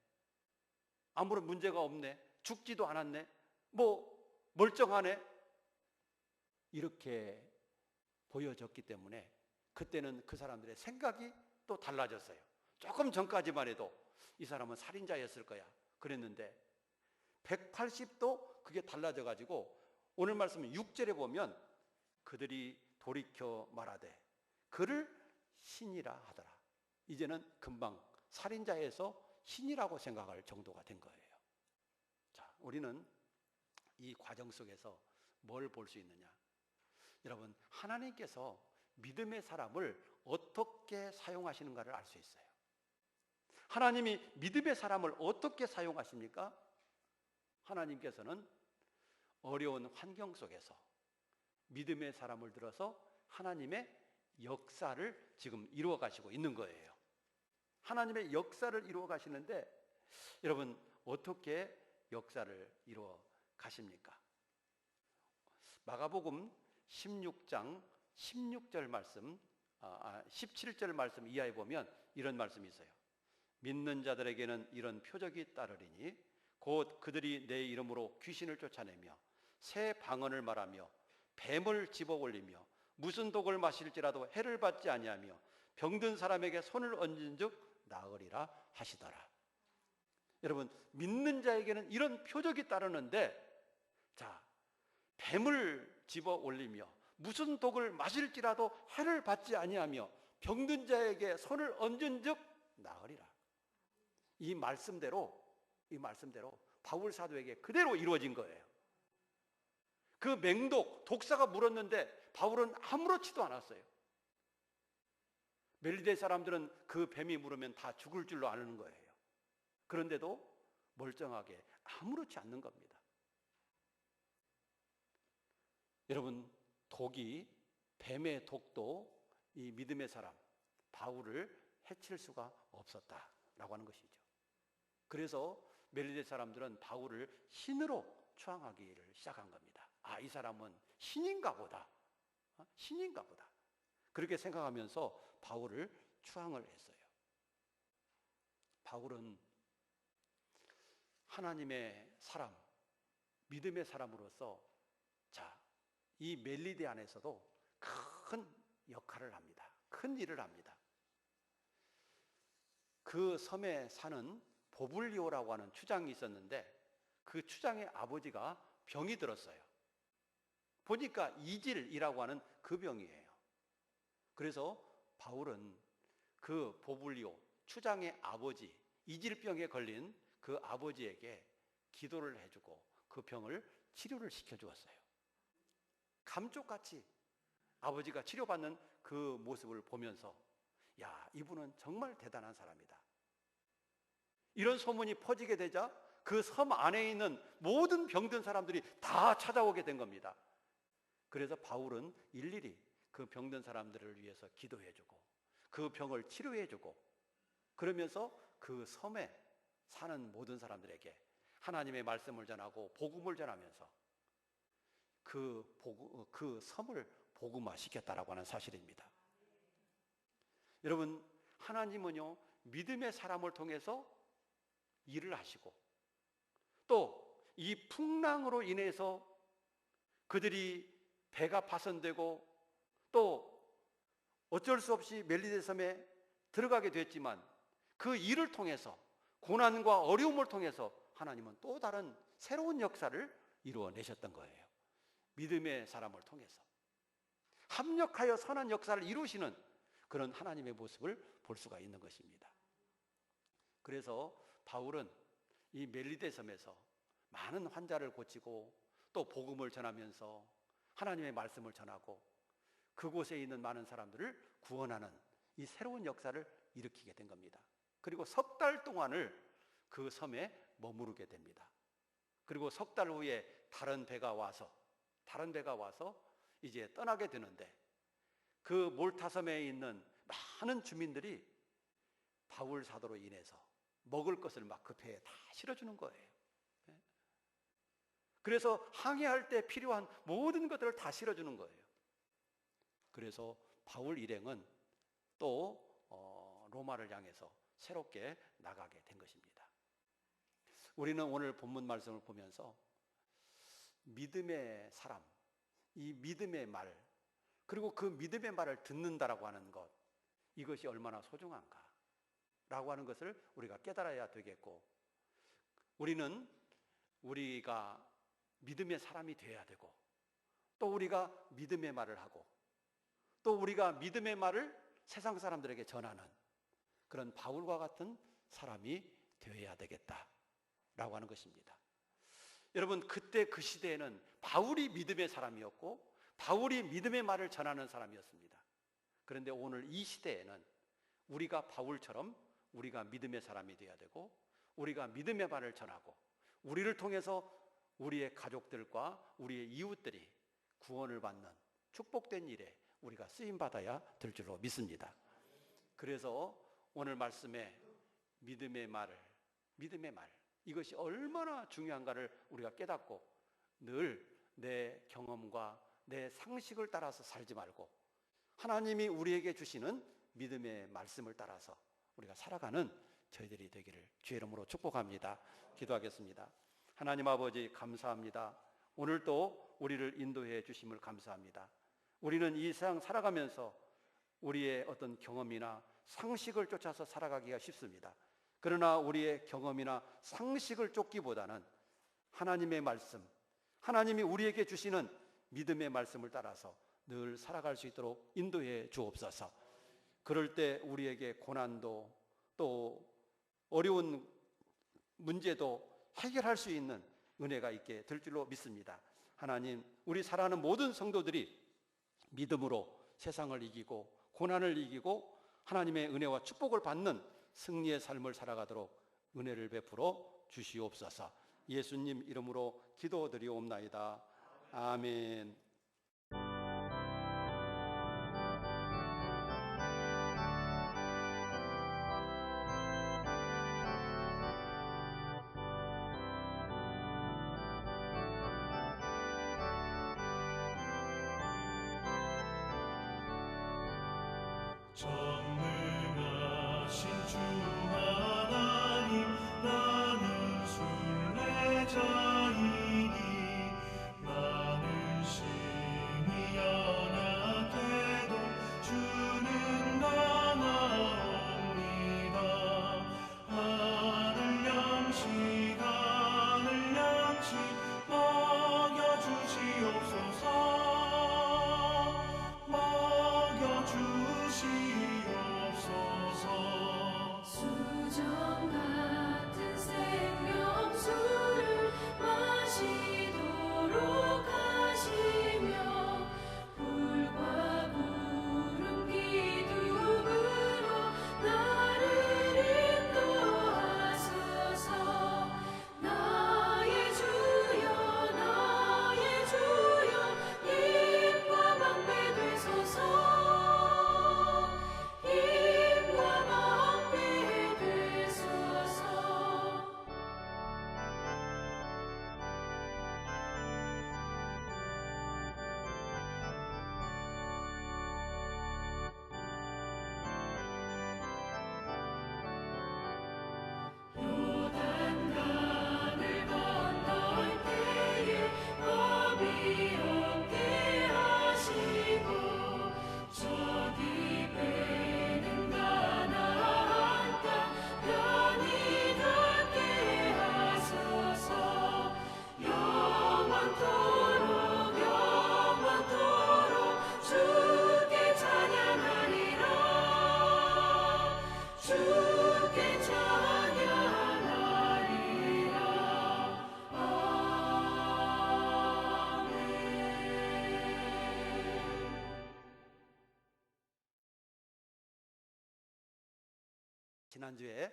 Speaker 1: 아무런 문제가 없네. 죽지도 않았네. 뭐 멀쩡하네. 이렇게 보여졌기 때문에 그때는 그 사람들의 생각이 또 달라졌어요. 조금 전까지만 해도 이 사람은 살인자였을 거야 그랬는데 180도 그게 달라져 가지고 오늘 말씀 6절에 보면 그들이 돌이켜 말하되 그를 신이라 하더라. 이제는 금방 살인자에서 신이라고 생각할 정도가 된 거예요. 자, 우리는 이 과정 속에서 뭘 볼 수 있느냐? 여러분, 하나님께서 믿음의 사람을 어떻게 사용하시는가를 알 수 있어요. 하나님이 믿음의 사람을 어떻게 사용하십니까? 하나님께서는 어려운 환경 속에서 믿음의 사람을 들어서 하나님의 역사를 지금 이루어 가시고 있는 거예요. 하나님의 역사를 이루어 가시는데 여러분 어떻게 역사를 이루어 가십니까? 마가복음 16장 16절 말씀 17절 말씀 이하에 보면 이런 말씀이 있어요. 믿는 자들에게는 이런 표적이 따르리니 곧 그들이 내 이름으로 귀신을 쫓아내며 새 방언을 말하며 뱀을 집어 올리며 무슨 독을 마실지라도 해를 받지 아니하며 병든 사람에게 손을 얹은즉 나으리라 하시더라. 여러분 믿는 자에게는 이런 표적이 따르는데 자 뱀을 집어 올리며 무슨 독을 마실지라도 해를 받지 아니하며 병든 자에게 손을 얹은즉 나으리라. 이 말씀대로 바울 사도에게 그대로 이루어진 거예요. 그 맹독 독사가 물었는데 바울은 아무렇지도 않았어요. 멜리데 사람들은 그 뱀이 물으면 다 죽을 줄로 아는 거예요. 그런데도 멀쩡하게 아무렇지 않는 겁니다. 여러분 독이 뱀의 독도 이 믿음의 사람 바울을 해칠 수가 없었다라고 하는 것이죠. 그래서 멜리데 사람들은 바울을 신으로 추앙하기를 시작한 겁니다. 아, 이 사람은 신인가 보다. 신인가 보다. 그렇게 생각하면서 바울을 추앙을 했어요. 바울은 하나님의 사람, 믿음의 사람으로서 이 멜리데 안에서도 큰 역할을 합니다. 큰 일을 합니다. 그 섬에 사는 보블리오라고 하는 추장이 있었는데 그 추장의 아버지가 병이 들었어요. 보니까 이질이라고 하는 그 병이에요. 그래서 바울은 그 보블리오 추장의 아버지, 이질병에 걸린 그 아버지에게 기도를 해주고 그 병을 치료를 시켜주었어요. 감쪽같이 아버지가 치료받는 그 모습을 보면서 야, 이분은 정말 대단한 사람이다. 이런 소문이 퍼지게 되자 그 섬 안에 있는 모든 병든 사람들이 다 찾아오게 된 겁니다. 그래서 바울은 일일이 그 병든 사람들을 위해서 기도해주고 그 병을 치료해주고 그러면서 그 섬에 사는 모든 사람들에게 하나님의 말씀을 전하고 복음을 전하면서 그 섬을 복음화시켰다라고 하는 사실입니다. 여러분, 하나님은요 믿음의 사람을 통해서 일을 하시고 또 이 풍랑으로 인해서 그들이 배가 파손되고 또 어쩔 수 없이 멜리데 섬에 들어가게 됐지만 그 일을 통해서 고난과 어려움을 통해서 하나님은 또 다른 새로운 역사를 이루어내셨던 거예요. 믿음의 사람을 통해서 합력하여 선한 역사를 이루시는 그런 하나님의 모습을 볼 수가 있는 것입니다. 그래서 바울은 이 멜리데 섬에서 많은 환자를 고치고 또 복음을 전하면서 하나님의 말씀을 전하고 그곳에 있는 많은 사람들을 구원하는 이 새로운 역사를 일으키게 된 겁니다. 그리고 석 달 동안을 그 섬에 머무르게 됩니다. 그리고 석 달 후에 다른 배가 와서 이제 떠나게 되는데 그 몰타섬에 있는 많은 주민들이 바울 사도로 인해서 먹을 것을 막 그 배에 다 실어주는 거예요. 그래서 항해할 때 필요한 모든 것들을 다 실어주는 거예요. 그래서 바울 일행은 또 로마를 향해서 새롭게 나가게 된 것입니다. 우리는 오늘 본문 말씀을 보면서 믿음의 사람, 이 믿음의 말, 그리고 그 믿음의 말을 듣는다라고 하는 것, 이것이 얼마나 소중한가 라고 하는 것을 우리가 깨달아야 되겠고, 우리가 믿음의 사람이 되어야 되고, 또 우리가 믿음의 말을 하고, 또 우리가 믿음의 말을 세상 사람들에게 전하는 그런 바울과 같은 사람이 되어야 되겠다라고 하는 것입니다. 여러분, 그때 그 시대에는 바울이 믿음의 사람이었고 바울이 믿음의 말을 전하는 사람이었습니다. 그런데 오늘 이 시대에는 우리가 바울처럼 우리가 믿음의 사람이 되어야 되고 우리가 믿음의 말을 전하고 우리를 통해서 우리의 가족들과 우리의 이웃들이 구원을 받는 축복된 일에 우리가 쓰임받아야 될 줄로 믿습니다. 그래서 오늘 말씀에 믿음의 말, 이것이 얼마나 중요한가를 우리가 깨닫고 늘 내 경험과 내 상식을 따라서 살지 말고 하나님이 우리에게 주시는 믿음의 말씀을 따라서 우리가 살아가는 저희들이 되기를 주의 이름으로 축복합니다. 기도하겠습니다. 하나님 아버지, 감사합니다. 오늘도 우리를 인도해 주심을 감사합니다. 우리는 이 세상 살아가면서 우리의 어떤 경험이나 상식을 쫓아서 살아가기가 쉽습니다. 그러나 우리의 경험이나 상식을 쫓기보다는 하나님의 말씀, 하나님이 우리에게 주시는 믿음의 말씀을 따라서 늘 살아갈 수 있도록 인도해 주옵소서. 그럴 때 우리에게 고난도 또 어려운 문제도 해결할 수 있는 은혜가 있게 될 줄로 믿습니다. 하나님, 우리 사랑하는 모든 성도들이 믿음으로 세상을 이기고 고난을 이기고 하나님의 은혜와 축복을 받는 승리의 삶을 살아가도록 은혜를 베풀어 주시옵소서. 예수님 이름으로 기도드리옵나이다. 아멘.
Speaker 3: 전능하신 주 하나님, 나는 순례자이니 많은 심히 연약해도 주는 나나옵니다. 하늘 양식 먹여주시옵소서.
Speaker 4: 수정 같은 생명수를 마시도록 하시며 불과 구름 기둥으로 나를 인도하소서. 나의 주여 힘과 방패 되소서. 힘과 방패 되소서. 요단강을 건널 때에 겁이 없게 하시고 저기 배는 가나안 땅 편히 닿게 하소서. 영원토록 주께 찬양하리라. 주께 찬양하리라. 아멘.
Speaker 1: 지난주에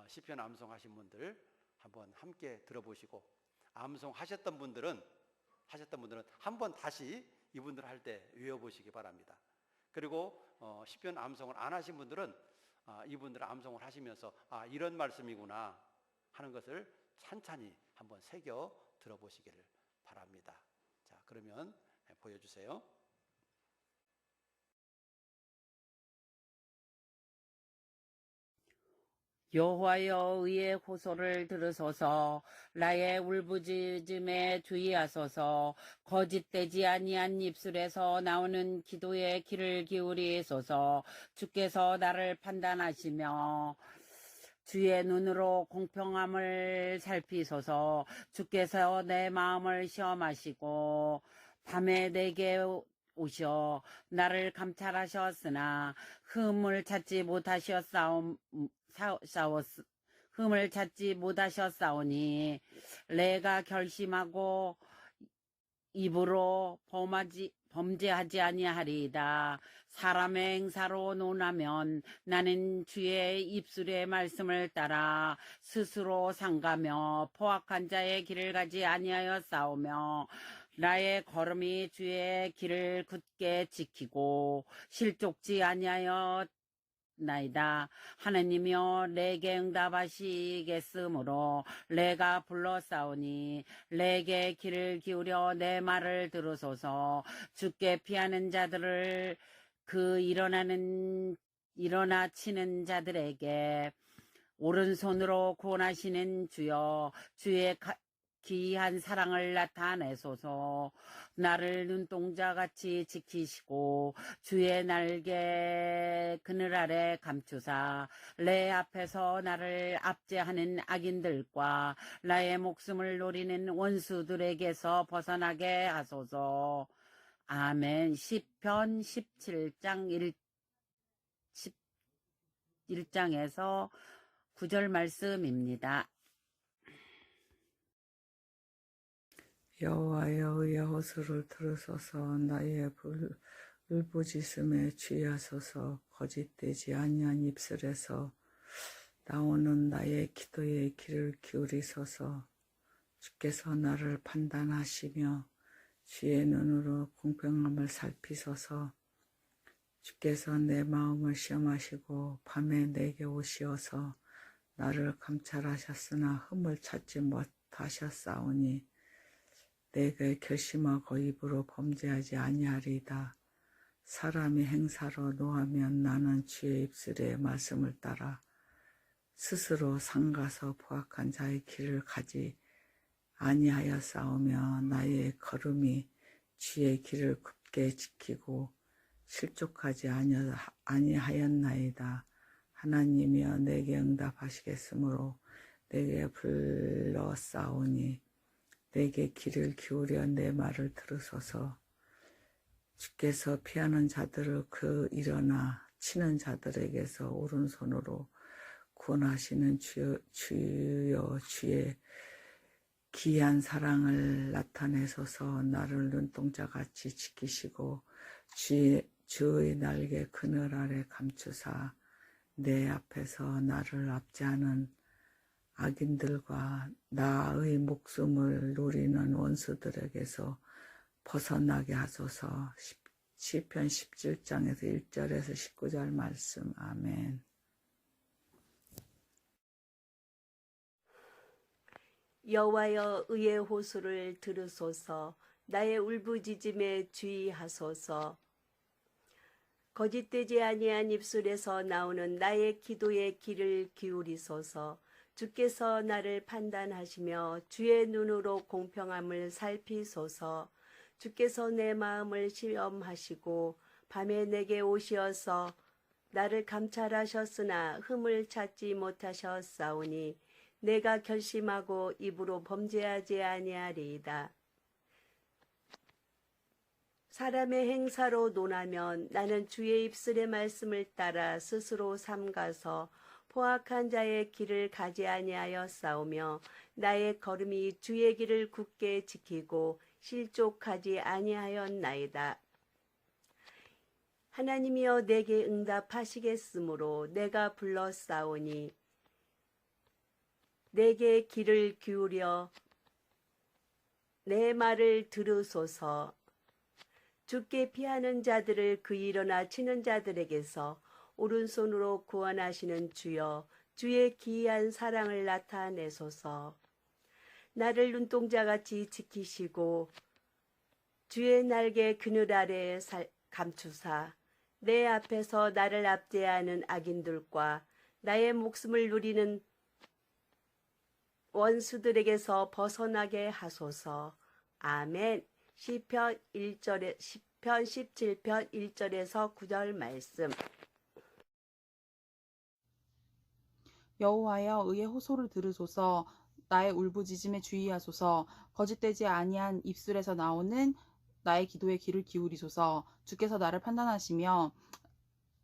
Speaker 1: 시편 암송하신 분들 한번 함께 들어보시고 암송하셨던 분들은 한번 다시 이분들 할 때 외워보시기 바랍니다. 그리고 시편 암송을 안 하신 분들은 이분들 암송을 하시면서 이런 말씀이구나 하는 것을 찬찬히 한번 새겨 들어보시기를 바랍니다. 자, 그러면 보여주세요.
Speaker 5: 여호와여, 의의 호소를 들으소서. 나의 울부짖음에 주의하소서. 거짓되지 아니한 입술에서 나오는 기도에 귀를 기울이소서. 주께서 나를 판단하시며 주의 눈으로 공평함을 살피소서. 주께서 내 마음을 시험하시고 밤에 내게 오셔 나를 감찰하셨으나 흠을 찾지 못하셨사오니 내가 결심하고 입으로 범죄하지 아니하리이다. 사람의 행사로 논하면 나는 주의 입술의 말씀을 따라 스스로 상가며 포악한 자의 길을 가지 아니하였사오며 나의 걸음이 주의 길을 굳게 지키고 실족지 아니하였나이다. 하느님이여, 내게 응답하시겠으므로 내가 불러싸우니 내게 귀를 기울여 내 말을 들으소서. 주께 피하는 자들을 일어나 치는 자들에게 오른손으로 구원하시는 주여, 주의 기이한 사랑을 나타내소서. 나를 눈동자같이 지키시고 주의 날개 그늘 아래 감추사 내 앞에서 나를 압제하는 악인들과 나의 목숨을 노리는 원수들에게서 벗어나게 하소서. 아멘. 시편 17장 1장에서 9절 말씀입니다.
Speaker 6: 여호와여, 의의 호소를 들으소서. 나의 울부짖음에 주의하소서. 거짓되지 아니한 입술에서 나오는 나의 기도에 귀를 기울이소서. 주께서 나를 판단하시며 주의 눈으로 공평함을 살피소서. 주께서 내 마음을 시험하시고 밤에 내게 오시어서 나를 감찰하셨으나 흠을 찾지 못하셨사오니 내게 결심하고 입으로 범죄하지 아니하리이다. 사람이 행사로 노하면 나는 주의 입술의 말씀을 따라 스스로 상가서 포악한 자의 길을 가지 아니하여 싸우며 나의 걸음이 주의 길을 굳게 지키고 실족하지 아니하였나이다. 하나님이여 내게 응답하시겠으므로 내게 불러싸우니 내게 귀를 기울여 내 말을 들으소서. 주께서 피하는 자들을 그 일어나 치는 자들에게서 오른손으로 구원하시는 주여 주의 기이한 사랑을 나타내소서. 나를 눈동자같이 지키시고 주의 날개 그늘 아래 감추사 내 앞에서 나를 압제하는 악인들과 나의 목숨을 노리는 원수들에게서 벗어나게 하소서. 시편 17장에서 1절에서 19절 말씀. 아멘.
Speaker 7: 여호와여 의의 호소를 들으소서. 나의 울부짖음에 주의하소서. 거짓되지 아니한 입술에서 나오는 나의 기도의 귀를 기울이소서. 주께서 나를 판단하시며 주의 눈으로 공평함을 살피소서. 주께서 내 마음을 시험하시고 밤에 내게 오시어서 나를 감찰하셨으나 흠을 찾지 못하셨사오니 내가 결심하고 입으로 범죄하지 아니하리이다. 사람의 행사로 논하면 나는 주의 입술의 말씀을 따라 스스로 삼가서 포악한 자의 길을 가지 아니하여 싸우며 나의 걸음이 주의 길을 굳게 지키고 실족하지 아니하였나이다. 하나님이여 내게 응답하시겠으므로 내가 불러싸우니 내게 귀를 기울여 내 말을 들으소서. 주께 피하는 자들을 그 일어나 치는 자들에게서 오른손으로 구원하시는 주여 주의 기이한 사랑을 나타내소서. 나를 눈동자같이 지키시고 주의 날개 그늘 아래 감추사 내 앞에서 나를 압제하는 악인들과 나의 목숨을 누리는 원수들에게서 벗어나게 하소서. 아멘. 시편 17편 1절에서 9절 말씀.
Speaker 8: 여호와여 의의 호소를 들으소서. 나의 울부짖음에 주의하소서. 거짓되지 아니한 입술에서 나오는 나의 기도에 귀를 기울이소서. 주께서 나를 판단하시며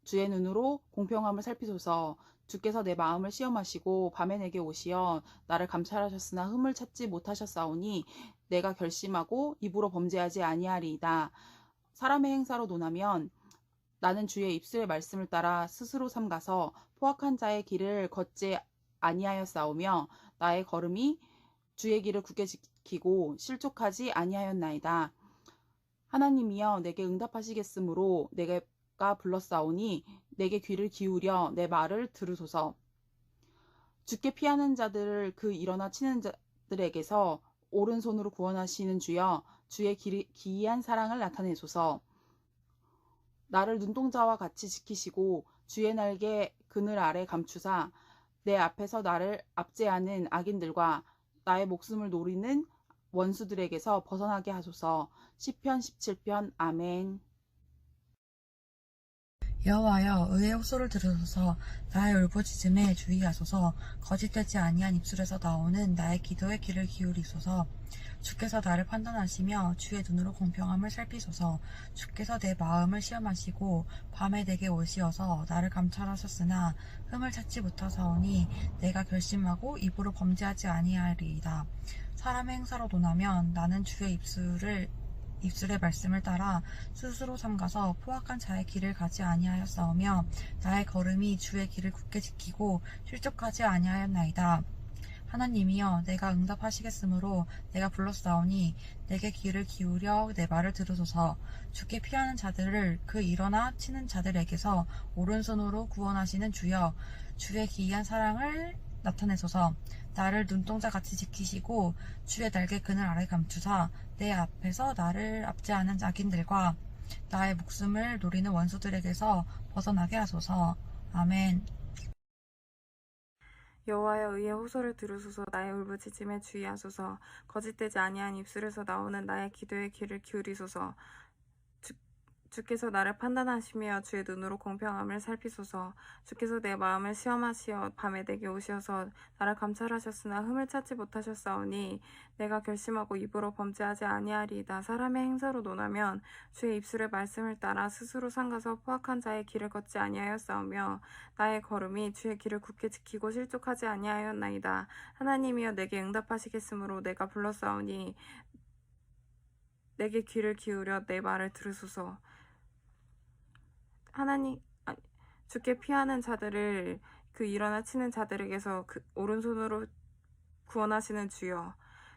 Speaker 8: 주의 눈으로 공평함을 살피소서. 주께서 내 마음을 시험하시고 밤에 내게 오시어 나를 감찰하셨으나 흠을 찾지 못하셨사오니 내가 결심하고 입으로 범죄하지 아니하리이다. 사람의 행사로 논하면 나는 주의 입술의 말씀을 따라 스스로 삼가서 포악한 자의 길을 걷지 아니하였사오며 나의 걸음이 주의 길을 굳게 지키고 실족하지 아니하였나이다. 하나님이여 내게 응답하시겠으므로 내가 불렀사오니 내게 귀를 기울여 내 말을 들으소서. 주께 피하는 자들을 그 일어나 치는 자들에게서 오른손으로 구원하시는 주여 주의 기이한 사랑을 나타내소서. 나를 눈동자와 같이 지키시고 주의 날개 그늘 아래 감추사 내 앞에서 나를 압제하는 악인들과 나의 목숨을 노리는 원수들에게서 벗어나게 하소서. 시편 17편. 아멘.
Speaker 9: 여호와여 의의 호소를 들으소서. 나의 울부짖음에 주의하소서. 거짓되지 아니한 입술에서 나오는 나의 기도에 귀를 기울이소서. 주께서 나를 판단하시며 주의 눈으로 공평함을 살피소서. 주께서 내 마음을 시험하시고 밤에 내게 오시어서 나를 감찰하셨으나 흠을 찾지 못하사오니 내가 결심하고 입으로 범죄하지 아니하리이다. 사람의 행사로 논하면 나는 주의 입술의 말씀을 따라 스스로 삼가서 포악한 자의 길을 가지 아니하였사오며 나의 걸음이 주의 길을 굳게 지키고 실족하지 아니하였나이다. 하나님이여 내가 응답하시겠으므로 내가 불렀사오니 내게 귀를 기울여 내 말을 들으소서. 주께 피하는 자들을 그 일어나 치는 자들에게서 오른손으로 구원하시는 주여 주의 기이한 사랑을 나타내소서. 나를 눈동자같이 지키시고 주의 날개 그늘 아래 감추사 내 앞에서 나를 압제하는 악인들과 나의 목숨을 노리는 원수들에게서 벗어나게 하소서. 아멘.
Speaker 10: 여호와여 의의 호소를 들으소서. 나의 울부짖음에 주의하소서. 거짓되지 아니한 입술에서 나오는 나의 기도에 귀를 기울이소서. 주께서 나를 판단하시며 주의 눈으로 공평함을 살피소서. 주께서 내 마음을 시험하시어 밤에 내게 오셔서 나를 감찰하셨으나 흠을 찾지 못하셨사오니 내가 결심하고 입으로 범죄하지 아니하리이다. 사람의 행사로 논하면 주의 입술의 말씀을 따라 스스로 삼가서 포악한 자의 길을 걷지 아니하였사오며 나의 걸음이 주의 길을 굳게 지키고 실족하지 아니하였나이다. 하나님이여 내게 응답하시겠으므로 내가 불렀사오니 내게 귀를 기울여 내 말을 들으소서. 주께 피하는 자들을 그 일어나 치는 자들에게서 그 오른손으로 구원하시는 주여,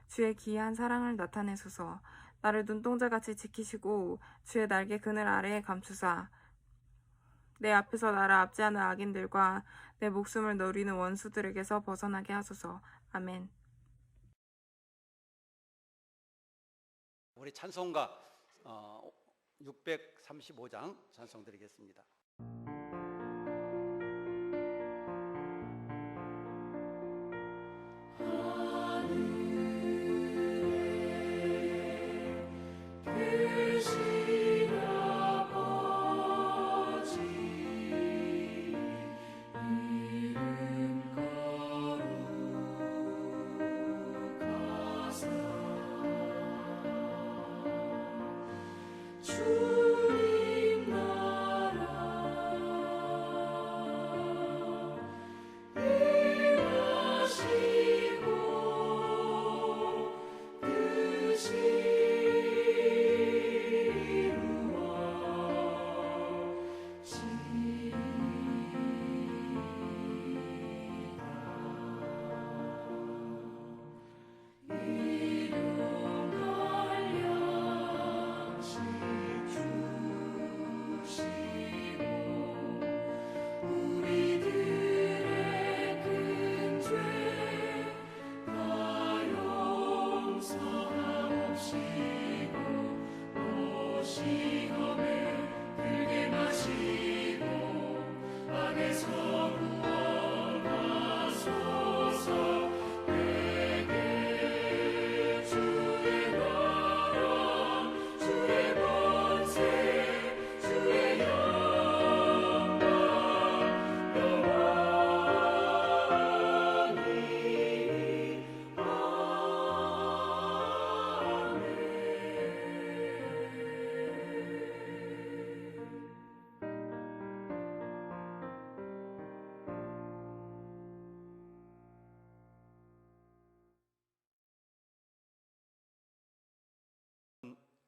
Speaker 10: 주의 기이한 사랑을 나타내소서. 나를 눈동자같이 지키시고 주의 날개 그늘 아래에 감추사 내 앞에서 나를 압제하는 악인들과 내 목숨을 노리는 원수들에게서 벗어나게 하소서. 아멘.
Speaker 1: 우리 찬송가 635장 찬송 드리겠습니다.
Speaker 4: 주님 나라 일하시고 뜻이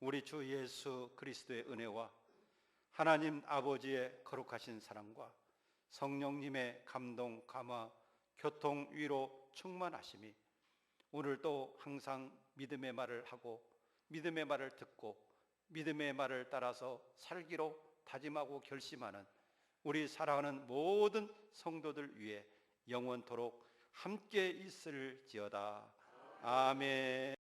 Speaker 1: 우리 주 예수 그리스도의 은혜와 하나님 아버지의 거룩하신 사랑과 성령님의 감동, 감화, 교통, 위로, 충만하심이 오늘도 항상 믿음의 말을 하고 믿음의 말을 듣고 믿음의 말을 따라서 살기로 다짐하고 결심하는 우리 사랑하는 모든 성도들 위해 영원토록 함께 있을지어다. 아멘.